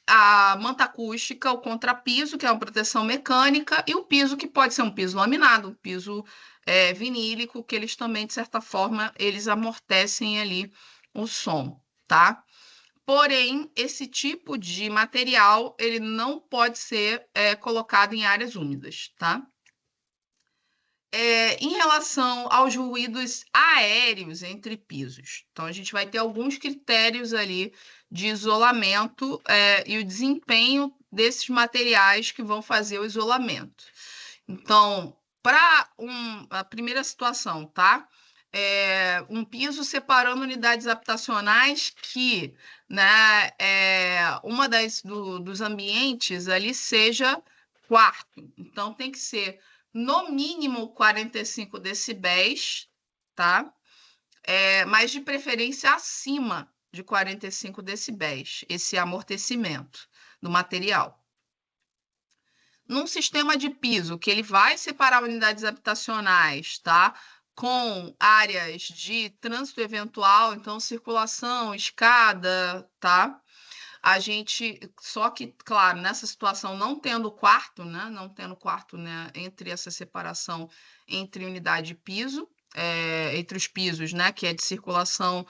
A manta acústica, o contrapiso, que é uma proteção mecânica, e o piso, que pode ser um piso laminado, um piso vinílico, que eles também, de certa forma, eles amortecem ali o som, tá? Porém, esse tipo de material, ele não pode ser colocado em áreas úmidas, tá? Em relação aos ruídos aéreos entre pisos. Então, a gente vai ter alguns critérios ali de isolamento e o desempenho desses materiais que vão fazer o isolamento. Então, para a primeira situação, tá? Um piso separando unidades habitacionais que, né, uma dos ambientes ali seja quarto. Então, tem que ser no mínimo 45 decibéis, tá? Mas de preferência acima de 45 decibéis, esse amortecimento do material. Num sistema de piso, que ele vai separar unidades habitacionais, tá? Com áreas de trânsito eventual, então circulação, escada, tá? A gente, só que, claro, nessa situação, não tendo quarto, né? Não tendo quarto, né? Entre essa separação entre unidade e piso, entre os pisos, né? Que é de circulação,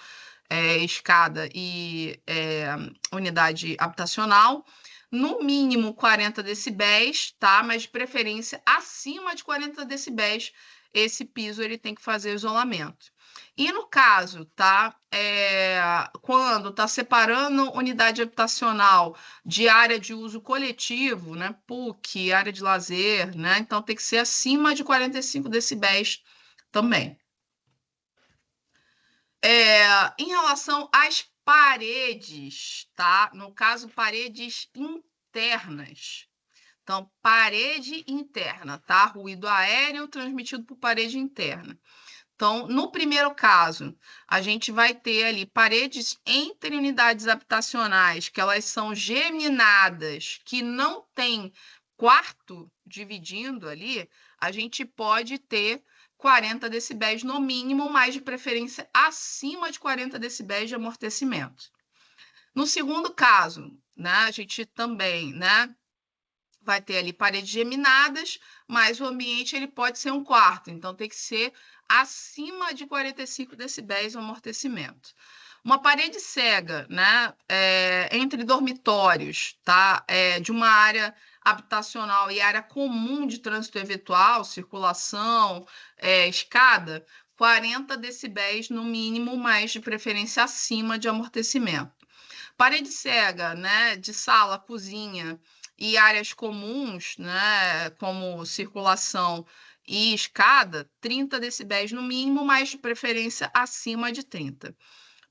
escada e unidade habitacional. No mínimo 40 decibéis, tá? Mas de preferência acima de 40 decibéis esse piso ele tem que fazer isolamento. E no caso, tá? Quando está separando unidade habitacional de área de uso coletivo, né? PUC, área de lazer, né? Então tem que ser acima de 45 decibéis também. Em relação às paredes, tá? No caso, paredes internas. Então, parede interna, tá? Ruído aéreo transmitido por parede interna. Então, no primeiro caso, a gente vai ter ali paredes entre unidades habitacionais, que elas são geminadas, que não tem quarto dividindo ali, a gente pode ter 40 decibéis no mínimo, mas de preferência acima de 40 decibéis de amortecimento. No segundo caso, né, a gente também, né, vai ter ali paredes geminadas, mas o ambiente ele pode ser um quarto, então tem que ser acima de 45 decibéis o amortecimento. Uma parede cega, né, entre dormitórios, tá, de uma área habitacional e área comum de trânsito eventual, circulação, escada, 40 decibéis no mínimo, mas de preferência acima de amortecimento. Parede cega, né, de sala, cozinha e áreas comuns, né, como circulação e escada, 30 decibéis no mínimo, mas de preferência acima de 30.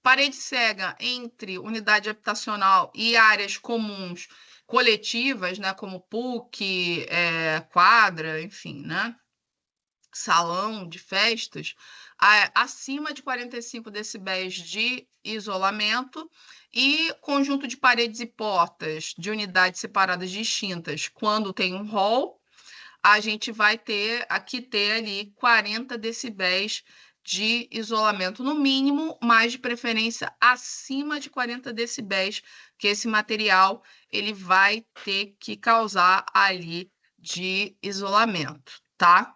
Parede cega entre unidade habitacional e áreas comuns coletivas, né, como PUC, quadra, enfim, né, salão de festas, acima de 45 decibéis de isolamento, e conjunto de paredes e portas de unidades separadas distintas, quando tem um hall, a gente vai ter ali 40 decibéis de isolamento no mínimo, mas de preferência acima de 40 decibéis, que esse material ele vai ter que causar ali de isolamento, tá?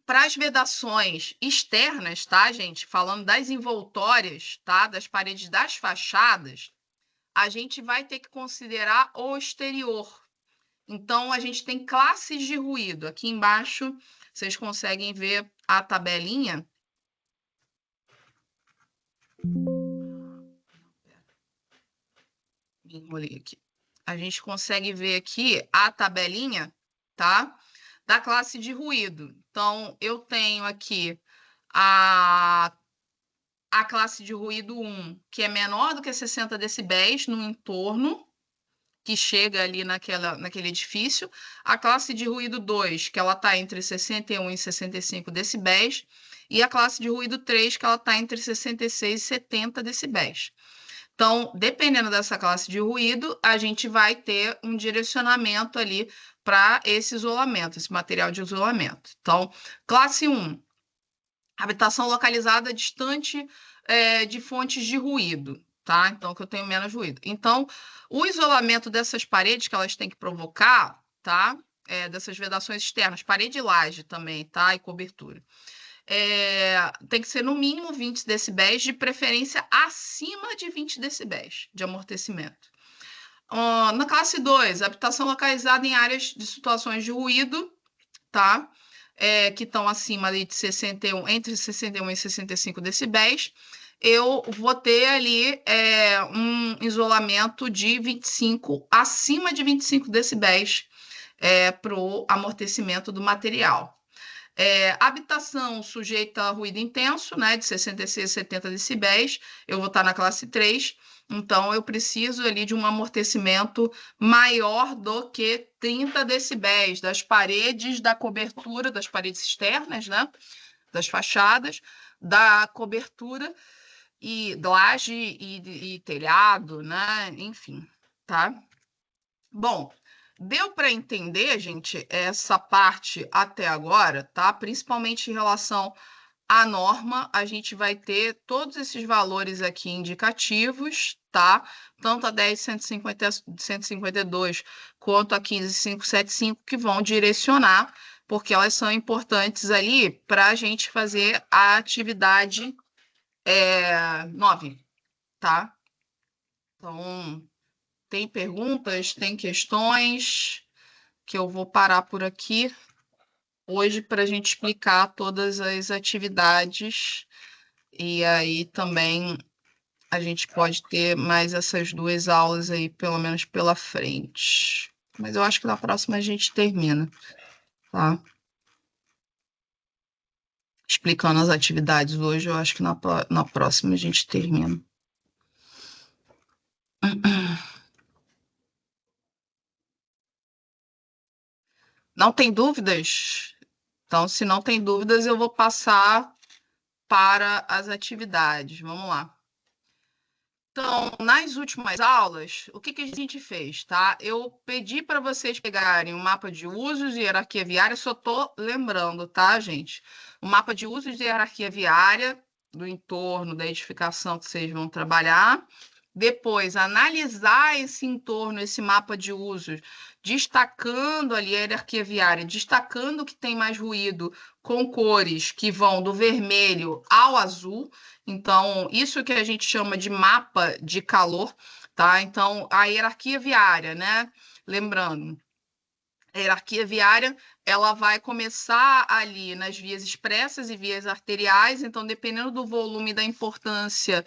Para as vedações externas, tá, gente? Falando das envoltórias, tá? Das paredes das fachadas, a gente vai ter que considerar o exterior. Então, a gente tem classes de ruído. Aqui embaixo, vocês conseguem ver a tabelinha. Me enrolei aqui. A gente consegue ver aqui a tabelinha, tá? Da classe de ruído. Então, eu tenho aqui a classe de ruído 1, que é menor do que 60 decibéis no entorno, que chega ali naquele edifício. A classe de ruído 2, que ela está entre 61 e 65 decibéis. E a classe de ruído 3, que ela está entre 66 e 70 decibéis. Então, dependendo dessa classe de ruído, a gente vai ter um direcionamento ali para esse isolamento, esse material de isolamento. Então, classe 1, habitação localizada distante de fontes de ruído, tá? Então, que eu tenho menos ruído. Então, o isolamento dessas paredes que elas têm que provocar, tá? Dessas vedações externas, parede e laje também, tá? E cobertura. Tem que ser no mínimo 20 decibéis, de preferência acima de 20 decibéis de amortecimento. Na classe 2, habitação localizada em áreas de situações de ruído, tá? Que estão acima ali de 61, entre 61 e 65 decibéis, eu vou ter ali um isolamento de 25, acima de 25 decibéis para o amortecimento do material. Habitação sujeita a ruído intenso, né, de 66 a 70 decibéis, eu vou estar na classe 3, então eu preciso ali de um amortecimento maior do que 30 decibéis das paredes, da cobertura, das paredes externas, né, das fachadas, da cobertura e laje e telhado, né, enfim, tá? Bom, deu para entender, gente, essa parte até agora, tá? Principalmente em relação à norma, a gente vai ter todos esses valores aqui indicativos, tá? Tanto a 10.152 quanto a 15.575, que vão direcionar, porque elas são importantes ali para a gente fazer a atividade 9, tá? Então, tem perguntas, tem questões? que eu vou parar por aqui hoje para a gente explicar todas as atividades. E aí também a gente pode ter mais essas 2 aulas aí, pelo menos pela frente. Mas eu acho que na próxima a gente termina, tá? Explicando as atividades hoje, eu acho que na próxima a gente termina. Não tem dúvidas? Então, se não tem dúvidas, eu vou passar para as atividades. Vamos lá. Então, nas últimas aulas, o que que a gente fez, tá? Eu pedi para vocês pegarem o mapa de usos e hierarquia viária, só estou lembrando, tá, gente? O mapa de usos e hierarquia viária do entorno da edificação que vocês vão trabalhar. Depois, analisar esse entorno, esse mapa de usos, destacando ali a hierarquia viária, destacando o que tem mais ruído com cores que vão do vermelho ao azul. Então, isso que a gente chama de mapa de calor, tá? Então, a hierarquia viária, né? Lembrando, a hierarquia viária, ela vai começar ali nas vias expressas e vias arteriais, então, dependendo do volume e da importância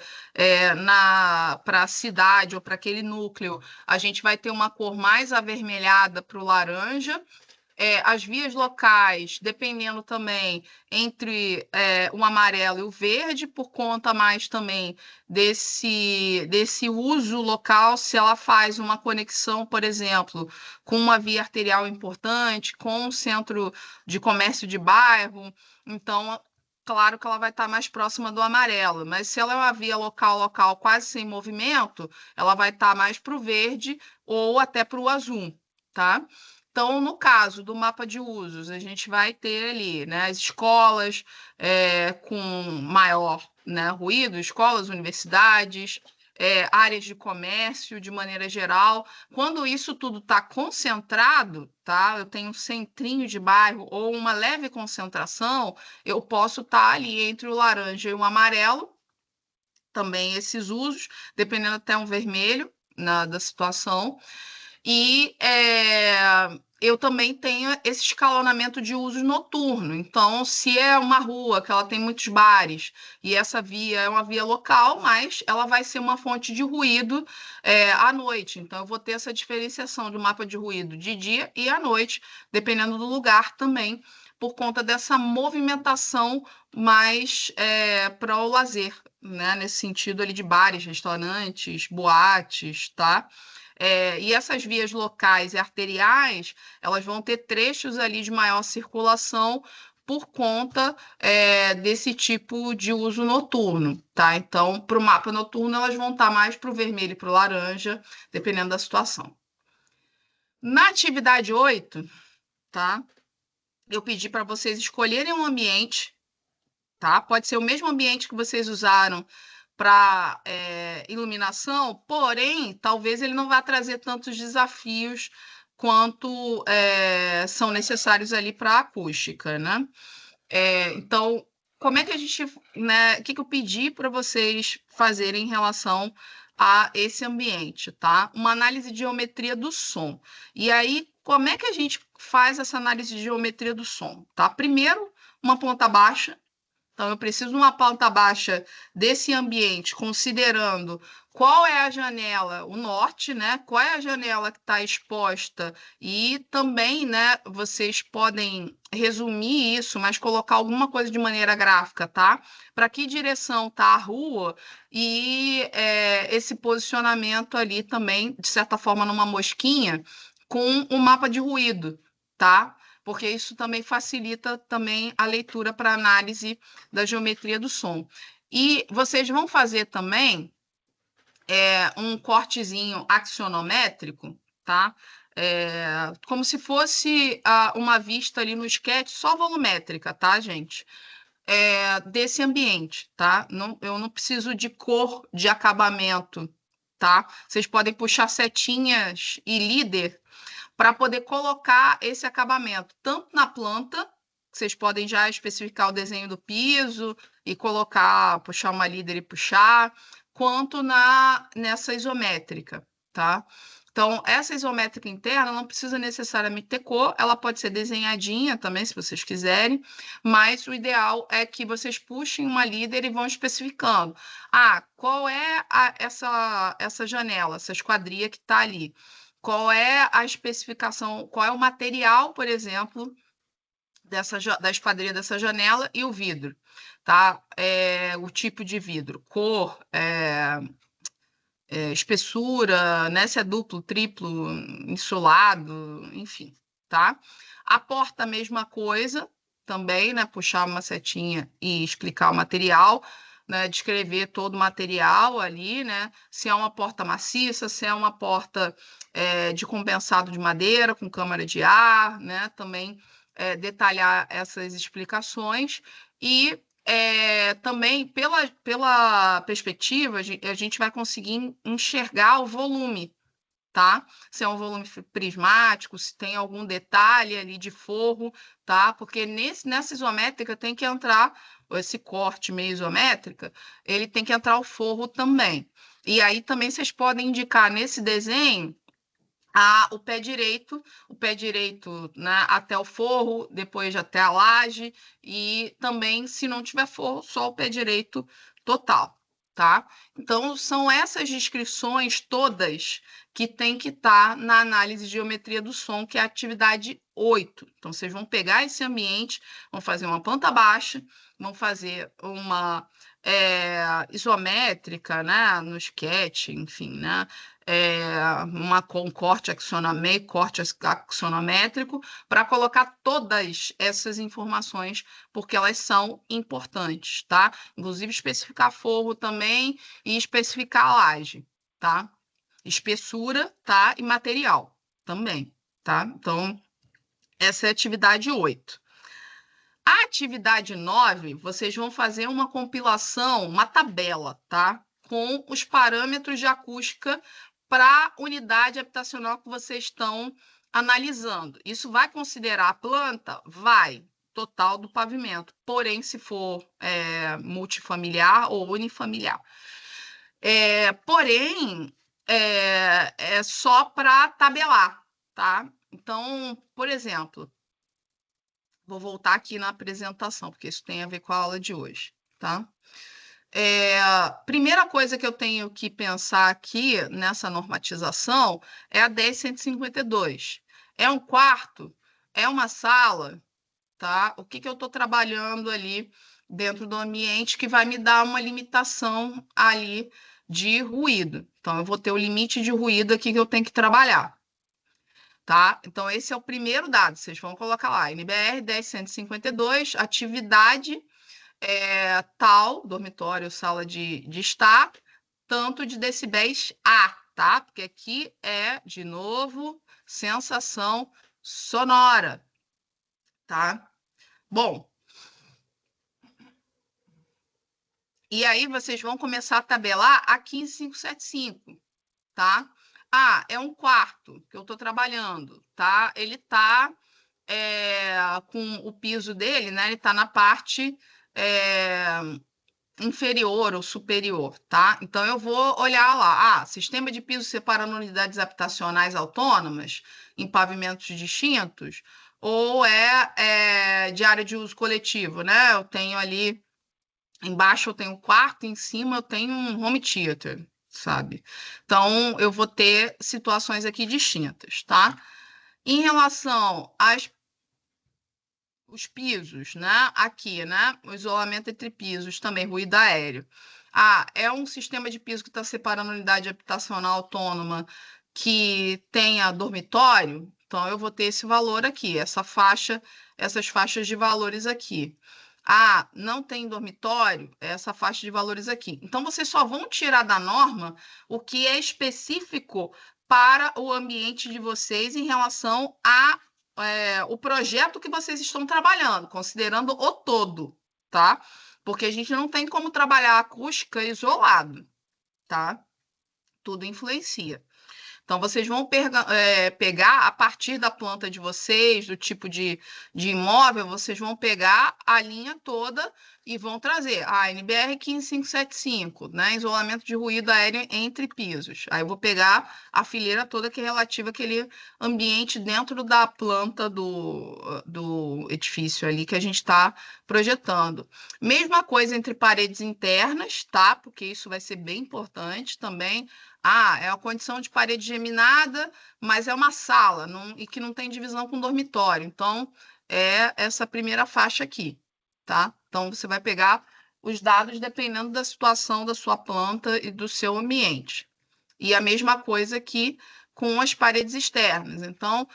para a cidade ou para aquele núcleo, a gente vai ter uma cor mais avermelhada para o laranja. As vias locais, dependendo também entre o amarelo e o verde, por conta mais também desse uso local, se ela faz uma conexão, por exemplo, com uma via arterial importante, com um centro de comércio de bairro, então, claro que ela vai estar mais próxima do amarelo, mas se ela é uma via local quase sem movimento, ela vai estar mais para o verde ou até para o azul, tá? Então, no caso do mapa de usos, a gente vai ter ali, né, as escolas com maior, né, ruído, escolas, universidades, áreas de comércio de maneira geral. Quando isso tudo está concentrado, tá? Eu tenho um centrinho de bairro ou uma leve concentração, eu posso estar ali entre o laranja e o amarelo, também esses usos, dependendo até um vermelho da situação. E eu também tenho esse escalonamento de usos noturno. Então, se é uma rua que ela tem muitos bares e essa via é uma via local, mas ela vai ser uma fonte de ruído à noite. Então, eu vou ter essa diferenciação do mapa de ruído de dia e à noite, dependendo do lugar também, por conta dessa movimentação mais para o lazer, né? Nesse sentido ali de bares, restaurantes, boates, tá? E essas vias locais e arteriais, elas vão ter trechos ali de maior circulação por conta desse tipo de uso noturno, tá? Então, para o mapa noturno, elas vão estar mais para o vermelho e para o laranja, dependendo da situação. Na atividade 8, tá? Eu pedi para vocês escolherem um ambiente, tá? Pode ser o mesmo ambiente que vocês usaram para iluminação, porém, talvez ele não vá trazer tantos desafios quanto são necessários ali para a acústica, né? Então, como é que a gente, né? O que eu pedi para vocês fazerem em relação a esse ambiente, tá? Uma análise de geometria do som. E aí, como é que a gente faz essa análise de geometria do som, tá? Primeiro, uma planta baixa. Então, eu preciso de uma planta baixa desse ambiente, considerando qual é a janela, o norte, né? Qual é a janela que está exposta e também, né? Vocês podem resumir isso, mas colocar alguma coisa de maneira gráfica, tá? Para que direção está a rua e esse posicionamento ali também, de certa forma, numa mosquinha, com um mapa de ruído, tá? Porque isso também facilita também a leitura para análise da geometria do som. E vocês vão fazer também um cortezinho axonométrico, tá? Como se fosse uma vista ali no sketch, só volumétrica, tá, gente? Desse ambiente, tá? Eu não preciso de cor de acabamento, tá? Vocês podem puxar setinhas e líder para poder colocar esse acabamento, tanto na planta, vocês podem já especificar o desenho do piso e colocar, puxar uma líder e puxar, quanto nessa isométrica, tá? Então, essa isométrica interna não precisa necessariamente ter cor, ela pode ser desenhadinha também, se vocês quiserem, mas o ideal é que vocês puxem uma líder e vão especificando. Ah, qual é essa janela, essa esquadria que está ali? Qual é a especificação, qual é o material, por exemplo, da esquadria dessa janela e o vidro, tá? O tipo de vidro, cor, espessura, né? Se é duplo, triplo, insulado, enfim, tá? A porta, a mesma coisa, também, né? Puxar uma setinha e explicar o material, né? Descrever todo o material ali, né? Se é uma porta maciça, se é uma porta de compensado de madeira, com câmara de ar, né? Também detalhar essas explicações e também pela perspectiva, a gente vai conseguir enxergar o volume, tá? Se é um volume prismático, se tem algum detalhe ali de forro, tá? Porque nessa isométrica tem que entrar, esse corte meio isométrica, ele tem que entrar o forro também. E aí também vocês podem indicar nesse desenho o pé direito, né, até o forro, depois até a laje, e também, se não tiver forro, só o pé direito total, tá? Então, são essas descrições todas que tem que estar na análise de geometria do som, que é a atividade 8. Então, vocês vão pegar esse ambiente, vão fazer uma planta baixa, vão fazer uma isométrica, né, no sketch, enfim, né? Um corte meio corte axonométrico, para colocar todas essas informações, porque elas são importantes, tá? Inclusive especificar forro também e especificar a laje, tá? Espessura, tá? E material também, tá? Então, essa é a atividade 8. A atividade 9, vocês vão fazer uma compilação, uma tabela, tá? Com os parâmetros de acústica para a unidade habitacional que vocês estão analisando. Isso vai considerar a planta? Vai, total do pavimento. Porém, se for multifamiliar ou unifamiliar. Porém, é só para tabelar, tá? Então, por exemplo, vou voltar aqui na apresentação, porque isso tem a ver com a aula de hoje, tá? Primeira coisa que eu tenho que pensar aqui nessa normatização é a 10.152. É um quarto? É uma sala? Tá? O que eu estou trabalhando ali dentro do ambiente que vai me dar uma limitação ali de ruído. Então, eu vou ter o limite de ruído aqui que eu tenho que trabalhar. Tá? Então, esse é o primeiro dado. Vocês vão colocar lá, NBR 10.152, atividade tal, dormitório, sala de estar, tanto de decibéis A, tá? Porque aqui é, de novo, sensação sonora, tá? Bom, e aí vocês vão começar a tabelar a 15.575, tá? É um quarto que eu estou trabalhando, tá? Ele está com o piso dele, né? Ele está na parte inferior ou superior, tá? Então, eu vou olhar lá, sistema de piso separando unidades habitacionais autônomas em pavimentos distintos, ou de área de uso coletivo, né? Eu tenho ali, embaixo eu tenho um quarto, em cima eu tenho um home theater, sabe? Então, eu vou ter situações aqui distintas, tá? Em relação os pisos, né? Aqui, né? O isolamento entre pisos, também ruído aéreo. É um sistema de piso que está separando a unidade habitacional autônoma que tenha dormitório, então eu vou ter esse valor aqui, essas faixas de valores aqui. Não tem dormitório, essa faixa de valores aqui. Então, vocês só vão tirar da norma o que é específico para o ambiente de vocês em relação o projeto que vocês estão trabalhando, considerando o todo, tá? Porque a gente não tem como trabalhar a acústica isolado, tá? Tudo influencia. Então, vocês vão pegar, a partir da planta de vocês, do tipo de imóvel, vocês vão pegar a linha toda e vão trazer a NBR 15575, né? Isolamento de ruído aéreo entre pisos. Aí eu vou pegar a fileira toda que é relativa àquele ambiente dentro da planta do edifício ali que a gente está projetando. Mesma coisa entre paredes internas, tá? Porque isso vai ser bem importante também. É uma condição de parede geminada, mas é uma sala e que não tem divisão com dormitório. Então, é essa primeira faixa aqui, tá? Então, você vai pegar os dados dependendo da situação da sua planta e do seu ambiente. E a mesma coisa aqui com as paredes externas. Então,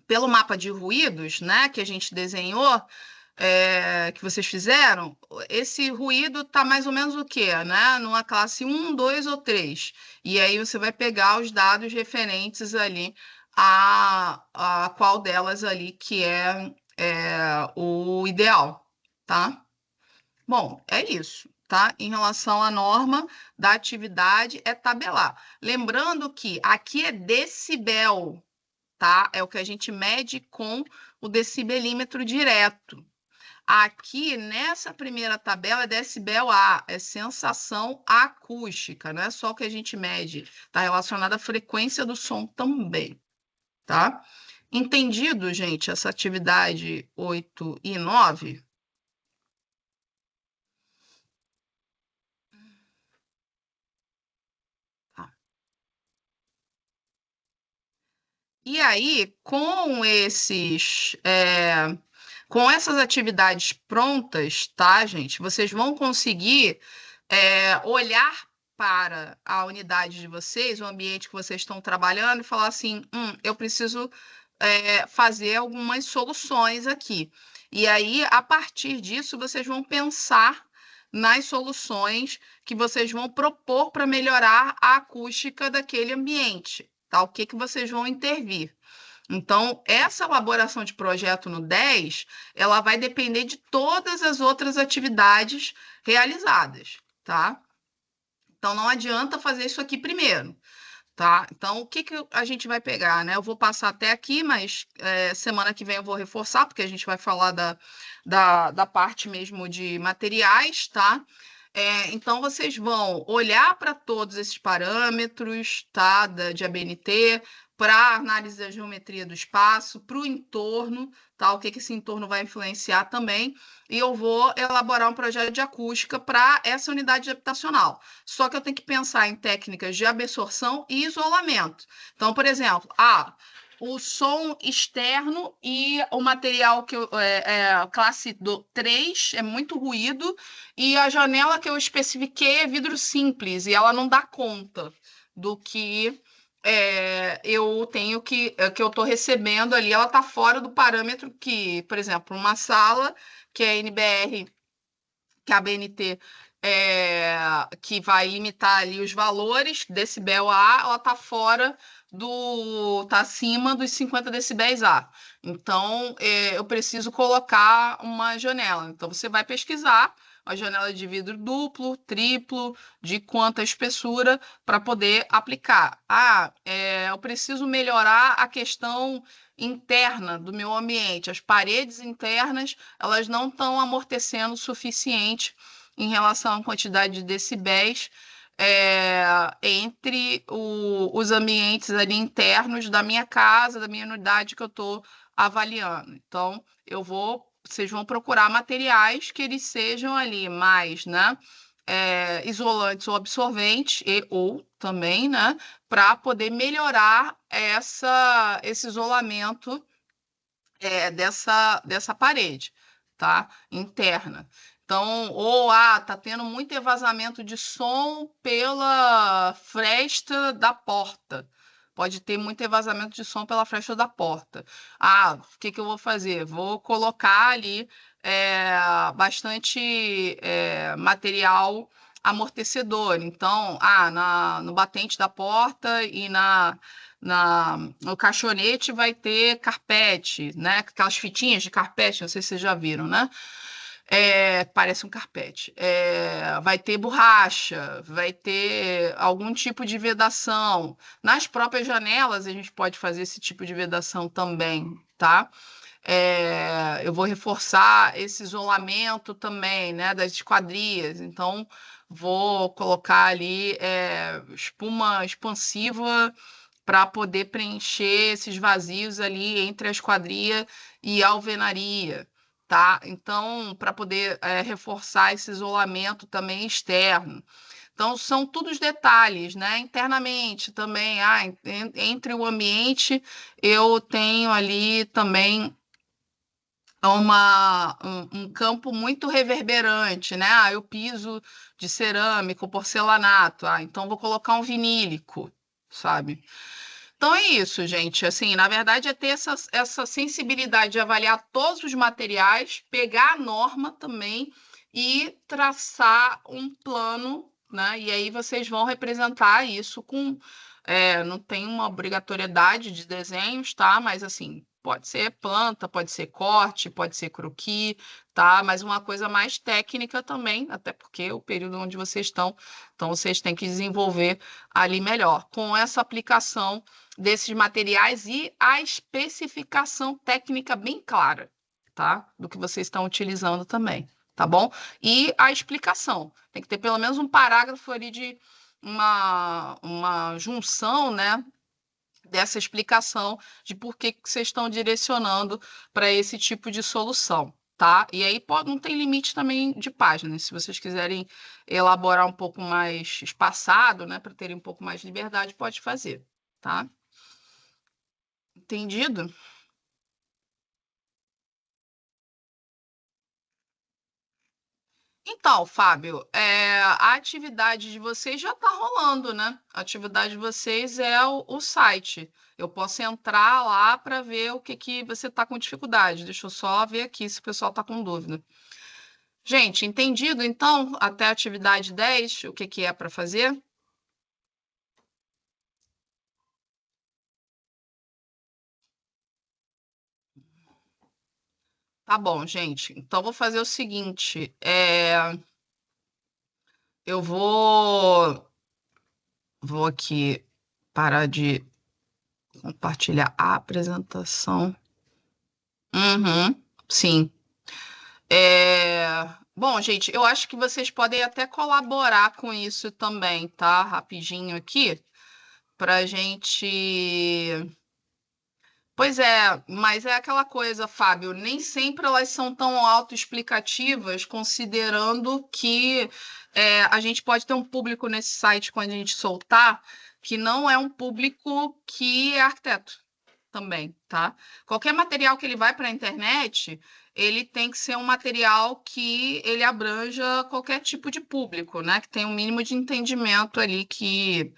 pelo mapa de ruídos, né, que a gente desenhou, que vocês fizeram, esse ruído está mais ou menos o quê? Né? Numa classe 1, 2 ou 3. E aí você vai pegar os dados referentes ali a qual delas ali que é o ideal, tá? Bom, é isso, tá? Em relação à norma da atividade, é tabelar. Lembrando que aqui é decibel, tá? É o que a gente mede com o decibelímetro direto. Aqui, nessa primeira tabela, é decibel A, é sensação acústica, não é só o que a gente mede, está relacionado à frequência do som também, tá? Entendido, gente, essa atividade 8 e 9? Tá. E aí, com essas atividades prontas, tá, gente? Vocês vão conseguir olhar para a unidade de vocês, o ambiente que vocês estão trabalhando, e falar assim: eu preciso fazer algumas soluções aqui. E aí, a partir disso, vocês vão pensar nas soluções que vocês vão propor para melhorar a acústica daquele ambiente, tá? O que que vocês vão intervir. Então, essa elaboração de projeto no 10, ela vai depender de todas as outras atividades realizadas, tá? Então, não adianta fazer isso aqui primeiro, tá? Então, o que que a gente vai pegar, né? Eu vou passar até aqui, mas semana que vem eu vou reforçar, porque a gente vai falar da parte mesmo de materiais, tá? Então, vocês vão olhar para todos esses parâmetros, tá, de ABNT, para a análise da geometria do espaço, para o entorno, tá, o que esse entorno vai influenciar também, e eu vou elaborar um projeto de acústica para essa unidade habitacional. Só que eu tenho que pensar em técnicas de absorção e isolamento. Então, por exemplo, o som externo e o material que classe 3 é muito ruído, e a janela que eu especifiquei é vidro simples, e ela não dá conta do que eu tenho que eu estou recebendo ali, ela está fora do parâmetro que, por exemplo, uma sala que é NBR, que é a BNT, que vai limitar ali os valores, decibel A, ela está fora está acima dos 50 decibéis A. Então, eu preciso colocar uma janela. Então, você vai pesquisar a janela de vidro duplo, triplo, de quanta espessura, para poder aplicar. Eu preciso melhorar a questão interna do meu ambiente. As paredes internas, elas não estão amortecendo o suficiente em relação à quantidade de decibéis entre os ambientes ali internos da minha casa, da minha unidade que eu estou avaliando. Então, vocês vão procurar materiais que eles sejam ali mais, né, isolantes ou absorventes, ou também, né, para poder melhorar esse isolamento dessa parede, tá? Interna. Então, tá tendo muito vazamento de som pela fresta da porta. Pode ter muito vazamento de som pela fresta da porta. O que eu vou fazer? Vou colocar ali bastante material amortecedor. Então, no batente da porta e no caixonete vai ter carpete, né? Aquelas fitinhas de carpete, não sei se vocês já viram, né? Parece um carpete. Vai ter borracha, vai ter algum tipo de vedação. Nas próprias janelas, a gente pode fazer esse tipo de vedação também, tá? eu vou reforçar esse isolamento também, né, das esquadrias. Então, vou colocar ali espuma expansiva para poder preencher esses vazios ali entre a esquadria e a alvenaria, tá? Então, para poder reforçar esse isolamento também externo. Então, são todos os detalhes, né? Internamente também, entre o ambiente, eu tenho ali também um campo muito reverberante, né? Eu piso de cerâmico, porcelanato, então vou colocar um vinílico, sabe? Então é isso, gente. Assim, na verdade, é ter essa sensibilidade de avaliar todos os materiais, pegar a norma também e traçar um plano, né? E aí vocês vão representar isso com. Não tem uma obrigatoriedade de desenhos, tá? Mas assim, pode ser planta, pode ser corte, pode ser croquis, tá? Mas uma coisa mais técnica também, até porque o período onde vocês estão, então vocês têm que desenvolver ali melhor. Com essa aplicação desses materiais e a especificação técnica bem clara, tá? Do que vocês estão utilizando também, tá bom? E a explicação. Tem que ter pelo menos um parágrafo ali de uma junção, né? Dessa explicação de por que vocês estão direcionando para esse tipo de solução, tá? E aí não tem limite também de páginas. Se vocês quiserem elaborar um pouco mais espaçado, né? Para terem um pouco mais de liberdade, pode fazer, tá? Entendido? Então, Fábio, a atividade de vocês já está rolando, né? A atividade de vocês é o site. Eu posso entrar lá para ver o que, que você está com dificuldade. Deixa eu só ver aqui se o pessoal está com dúvida. Gente, entendido? Então, até a atividade 10, o que, que é para fazer? Tá bom, gente. Então, vou fazer o seguinte: eu vou aqui parar de compartilhar a apresentação. Uhum, sim. Bom, gente, eu acho que vocês podem até colaborar com isso também, tá? Rapidinho aqui, para gente. Pois é, mas é aquela coisa, Fábio, nem sempre elas são tão autoexplicativas, considerando que a gente pode ter um público nesse site quando a gente soltar, que não é um público que é arquiteto também, tá? Qualquer material que ele vai para a internet, ele tem que ser um material que ele abranja qualquer tipo de público, né? Que tem um mínimo de entendimento ali que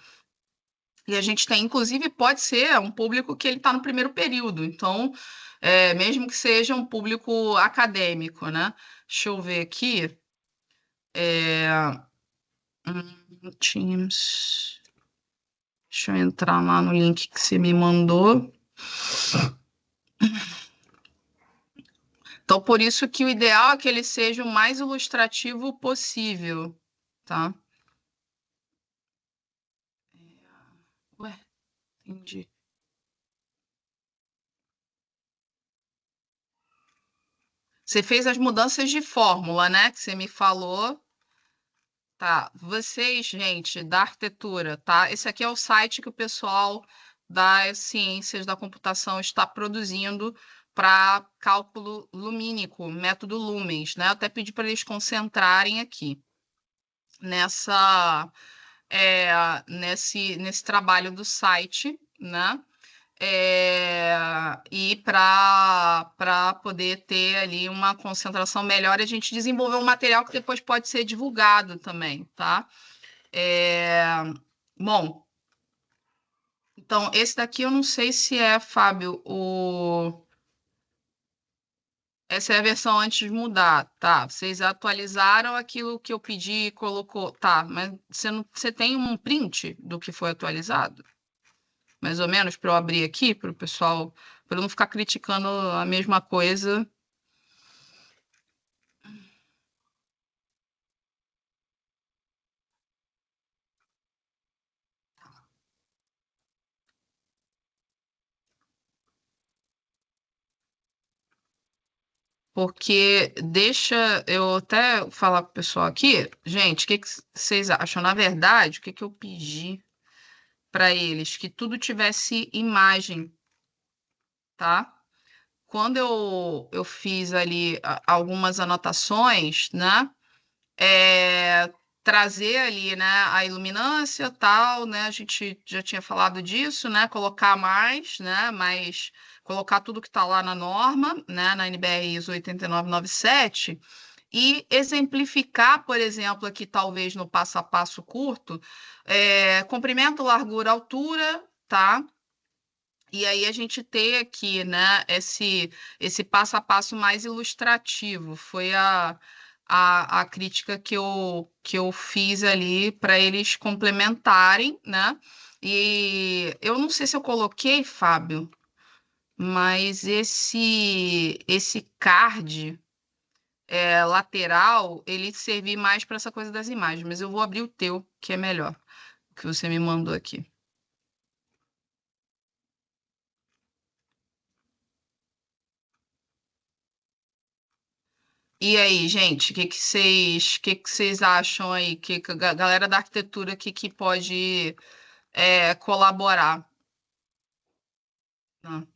e a gente tem, inclusive, pode ser um público que ele está no primeiro período, então, mesmo que seja um público acadêmico, né? Deixa eu ver aqui. Teams. Deixa eu entrar lá no link que você me mandou. Então, por isso que o ideal é que ele seja o mais ilustrativo possível, tá? Ué, entendi. Você fez as mudanças de fórmula, né? Que você me falou. Tá. Vocês, gente, da arquitetura, tá? Esse aqui é o site que o pessoal das ciências da computação está produzindo para cálculo lumínico, método Lumens, né? Eu até pedi para eles concentrarem aqui nessa nesse trabalho do site, né? E para poder ter ali uma concentração melhor, a gente desenvolver um material que depois pode ser divulgado também, tá? É, Bom, então esse daqui eu não sei se Fábio, essa é a versão antes de mudar, tá? Vocês atualizaram aquilo que eu pedi e colocou, tá? Mas você tem um print do que foi atualizado? Mais ou menos, para eu abrir aqui, para o pessoal, para eu não ficar criticando a mesma coisa. porque deixa eu até falar com o pessoal aqui. Gente, o que que vocês acham? Na verdade, o que que eu pedi para eles? Que tudo tivesse imagem, tá? Quando eu fiz ali algumas anotações, né? Trazer ali, né, a iluminância tal, né? A gente já tinha falado disso, né? Colocar mais, né? Mas colocar tudo que está lá na norma, né? Na NBR ISO 8997 e exemplificar, por exemplo, aqui talvez no passo a passo curto, comprimento, largura, altura, tá? E aí a gente ter aqui, né, esse passo a passo mais ilustrativo. Foi a crítica que eu fiz ali para eles complementarem, né? E eu não sei se eu coloquei, Fábio, mas esse card lateral, ele servir mais para essa coisa das imagens. Mas eu vou abrir o teu, que é melhor, o que você me mandou aqui. E aí, gente, o que que vocês acham aí? Que a galera da arquitetura que pode colaborar? Né?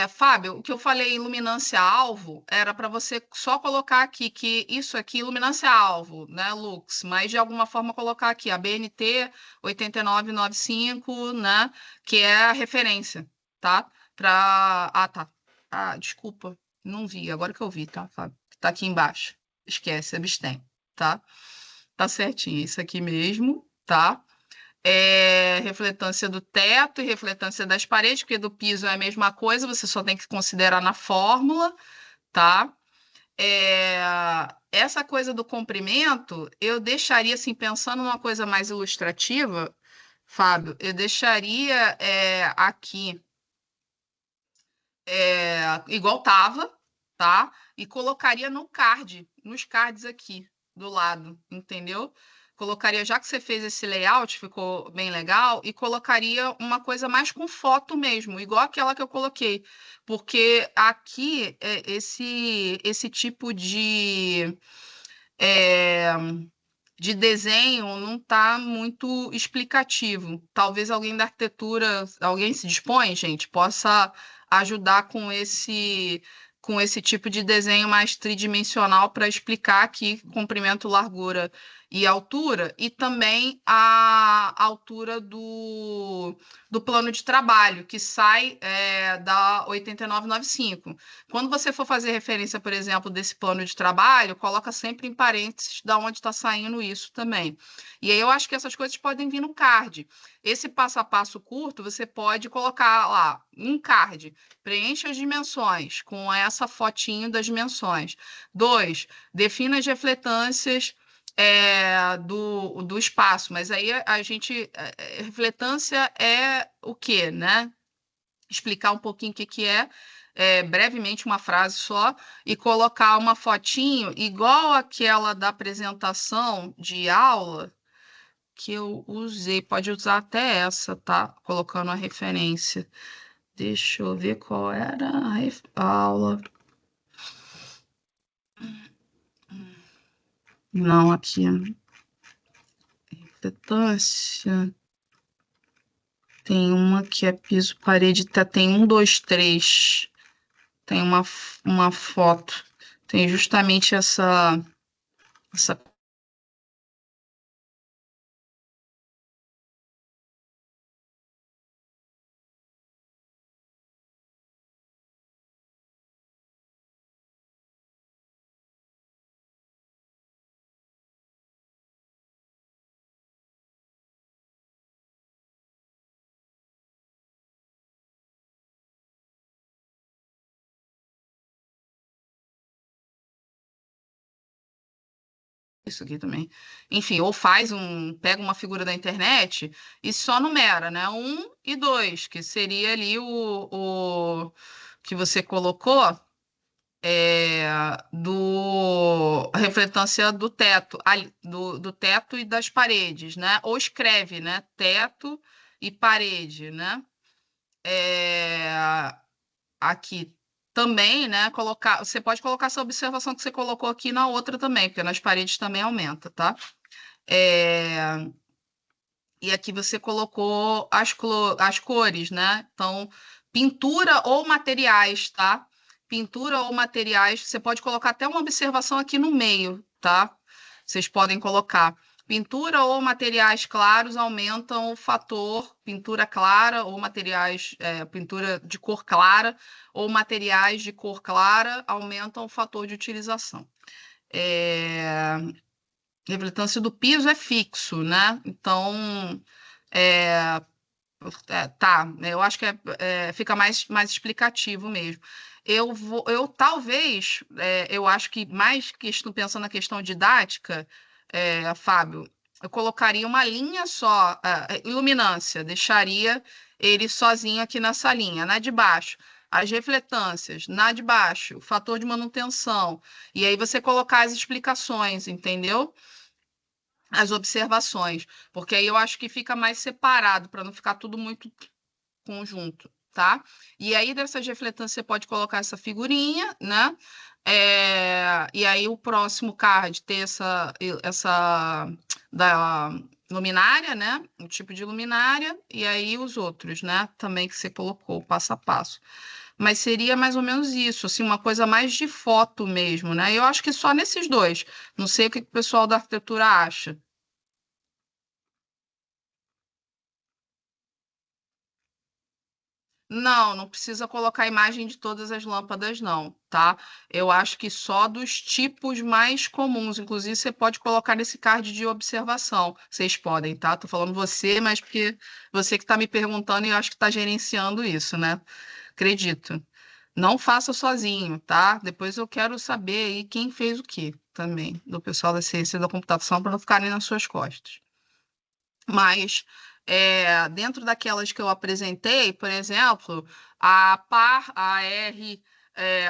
Fábio, o que eu falei iluminância-alvo era para você só colocar aqui que isso aqui, iluminância-alvo, né, Lux, mas de alguma forma colocar aqui a BNT 8995, né, que é a referência, tá? Tá. Ah, desculpa, não vi, agora que eu vi, tá, Fábio? Tá aqui embaixo. Esquece, abstém, tá? Tá certinho, isso aqui mesmo, tá? Refletância do teto e refletância das paredes, porque do piso é a mesma coisa, você só tem que considerar na fórmula, tá? É, essa coisa do comprimento, eu deixaria, assim, pensando numa coisa mais ilustrativa, Fábio, eu deixaria aqui igual tava, tá? E colocaria no card, nos cards aqui do lado, entendeu? Colocaria, já que você fez esse layout, ficou bem legal, e colocaria uma coisa mais com foto mesmo, igual aquela que eu coloquei. Porque aqui, esse tipo é, de desenho não está muito explicativo. Talvez alguém da arquitetura, alguém se dispõe, gente, possa ajudar com esse tipo de desenho mais tridimensional para explicar aqui comprimento, largura e altura, e também a altura do plano de trabalho, que sai da 8995. Quando você for fazer referência, por exemplo, desse plano de trabalho, coloca sempre em parênteses da onde está saindo isso também. E aí eu acho que essas coisas podem vir no card. Esse passo a passo curto, você pode colocar lá um card, preencha as dimensões com essa fotinho das dimensões. 2, defina as refletâncias do espaço, mas aí a gente, refletância é o quê, né? Explicar um pouquinho o que que brevemente uma frase só, e colocar uma fotinho igual aquela da apresentação de aula que eu usei, pode usar até essa, tá? Colocando a referência. Deixa eu ver qual era a aula. Não, aqui. Refletância. Tem uma que é piso, parede, tem 1, 2, 3. Tem uma foto. Tem justamente essa isso aqui também. Enfim, ou pega uma figura da internet e só numera, né? 1 e 2, que seria ali o que você colocou a refletância do teto, do teto e das paredes, né? Ou escreve, né? Teto e parede, né? Aqui. também, né, você pode colocar essa observação que você colocou aqui na outra também, porque nas paredes também aumenta, tá? E aqui você colocou as cores, né? Então, pintura ou materiais, tá? Pintura ou materiais, você pode colocar até uma observação aqui no meio, tá? Vocês podem colocar. Pintura ou materiais claros aumentam o fator pintura clara ou materiais, pintura de cor clara ou materiais de cor clara aumentam o fator de utilização. Refletância do piso é fixo, né? Então, é, tá, eu acho que fica mais explicativo mesmo. Eu talvez, eu acho que mais pensando na questão didática, Fábio, eu colocaria uma linha só, iluminância, deixaria ele sozinho aqui nessa linha, na de baixo. As refletâncias, na de baixo, o fator de manutenção. E aí você colocar as explicações, entendeu? As observações, porque aí eu acho que fica mais separado, para não ficar tudo muito conjunto, tá? E aí dessas refletâncias você pode colocar essa figurinha, né? E aí o próximo card ter essa da luminária, né? O tipo de luminária, e aí os outros, né? Também que você colocou, passo a passo. Mas seria mais ou menos isso, assim, uma coisa mais de foto mesmo, né? Eu acho que só nesses dois. Não sei o que o pessoal da arquitetura acha. Não, não precisa colocar a imagem de todas as lâmpadas, não, tá? Eu acho que só dos tipos mais comuns. Inclusive, você pode colocar nesse card de observação. Vocês podem, tá? Tô falando você, mas porque você que está me perguntando e eu acho que está gerenciando isso, né? Acredito. Não faça sozinho, tá? Depois eu quero saber aí quem fez o quê também, do pessoal da ciência da computação, para não ficarem nas suas costas. Mas dentro daquelas que eu apresentei, por exemplo, a par, a R,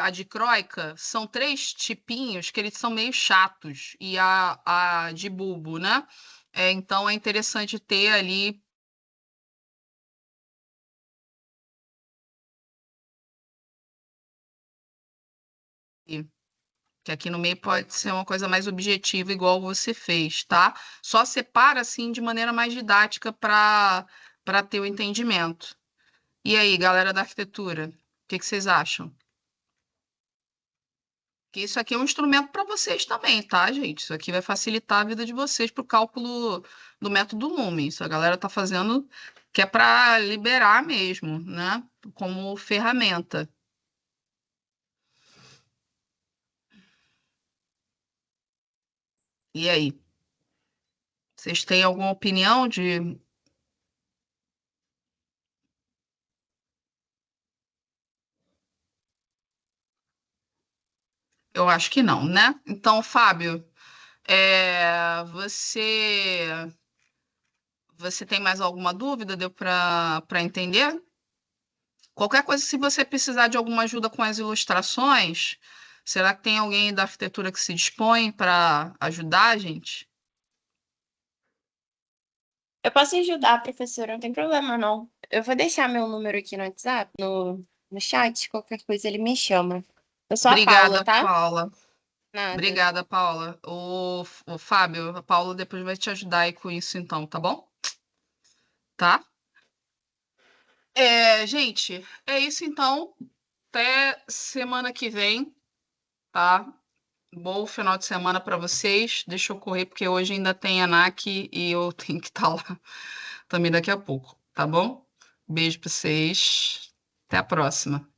a dicróica, são três tipinhos que eles são meio chatos, e a de bulbo, né? Então é interessante ter ali. Que aqui no meio pode ser uma coisa mais objetiva, igual você fez, tá? Só separa assim de maneira mais didática para ter o entendimento. E aí, galera da arquitetura, o que vocês acham? Que isso aqui é um instrumento para vocês também, tá, gente? Isso aqui vai facilitar a vida de vocês para o cálculo do método Lumen. Isso a galera tá fazendo que é para liberar mesmo, né? Como ferramenta. E aí? Vocês têm alguma opinião de. Eu acho que não, né? Então, Fábio, você tem mais alguma dúvida? Deu para entender? Qualquer coisa, se você precisar de alguma ajuda com as ilustrações, será que tem alguém da arquitetura que se dispõe para ajudar a gente? Eu posso ajudar, professora, não tem problema, não. Eu vou deixar meu número aqui no WhatsApp, no chat, qualquer coisa ele me chama. Eu sou a Paula, Obrigada, tá? Paula. Nada. Obrigada, Paula. O Fábio, a Paula depois vai te ajudar aí com isso, então, tá bom? Tá? Gente, é isso então. Até semana que vem, tá? Bom final de semana para vocês. Deixa eu correr, porque hoje ainda tem a NAC e eu tenho que estar lá também daqui a pouco, tá bom? Beijo para vocês. Até a próxima.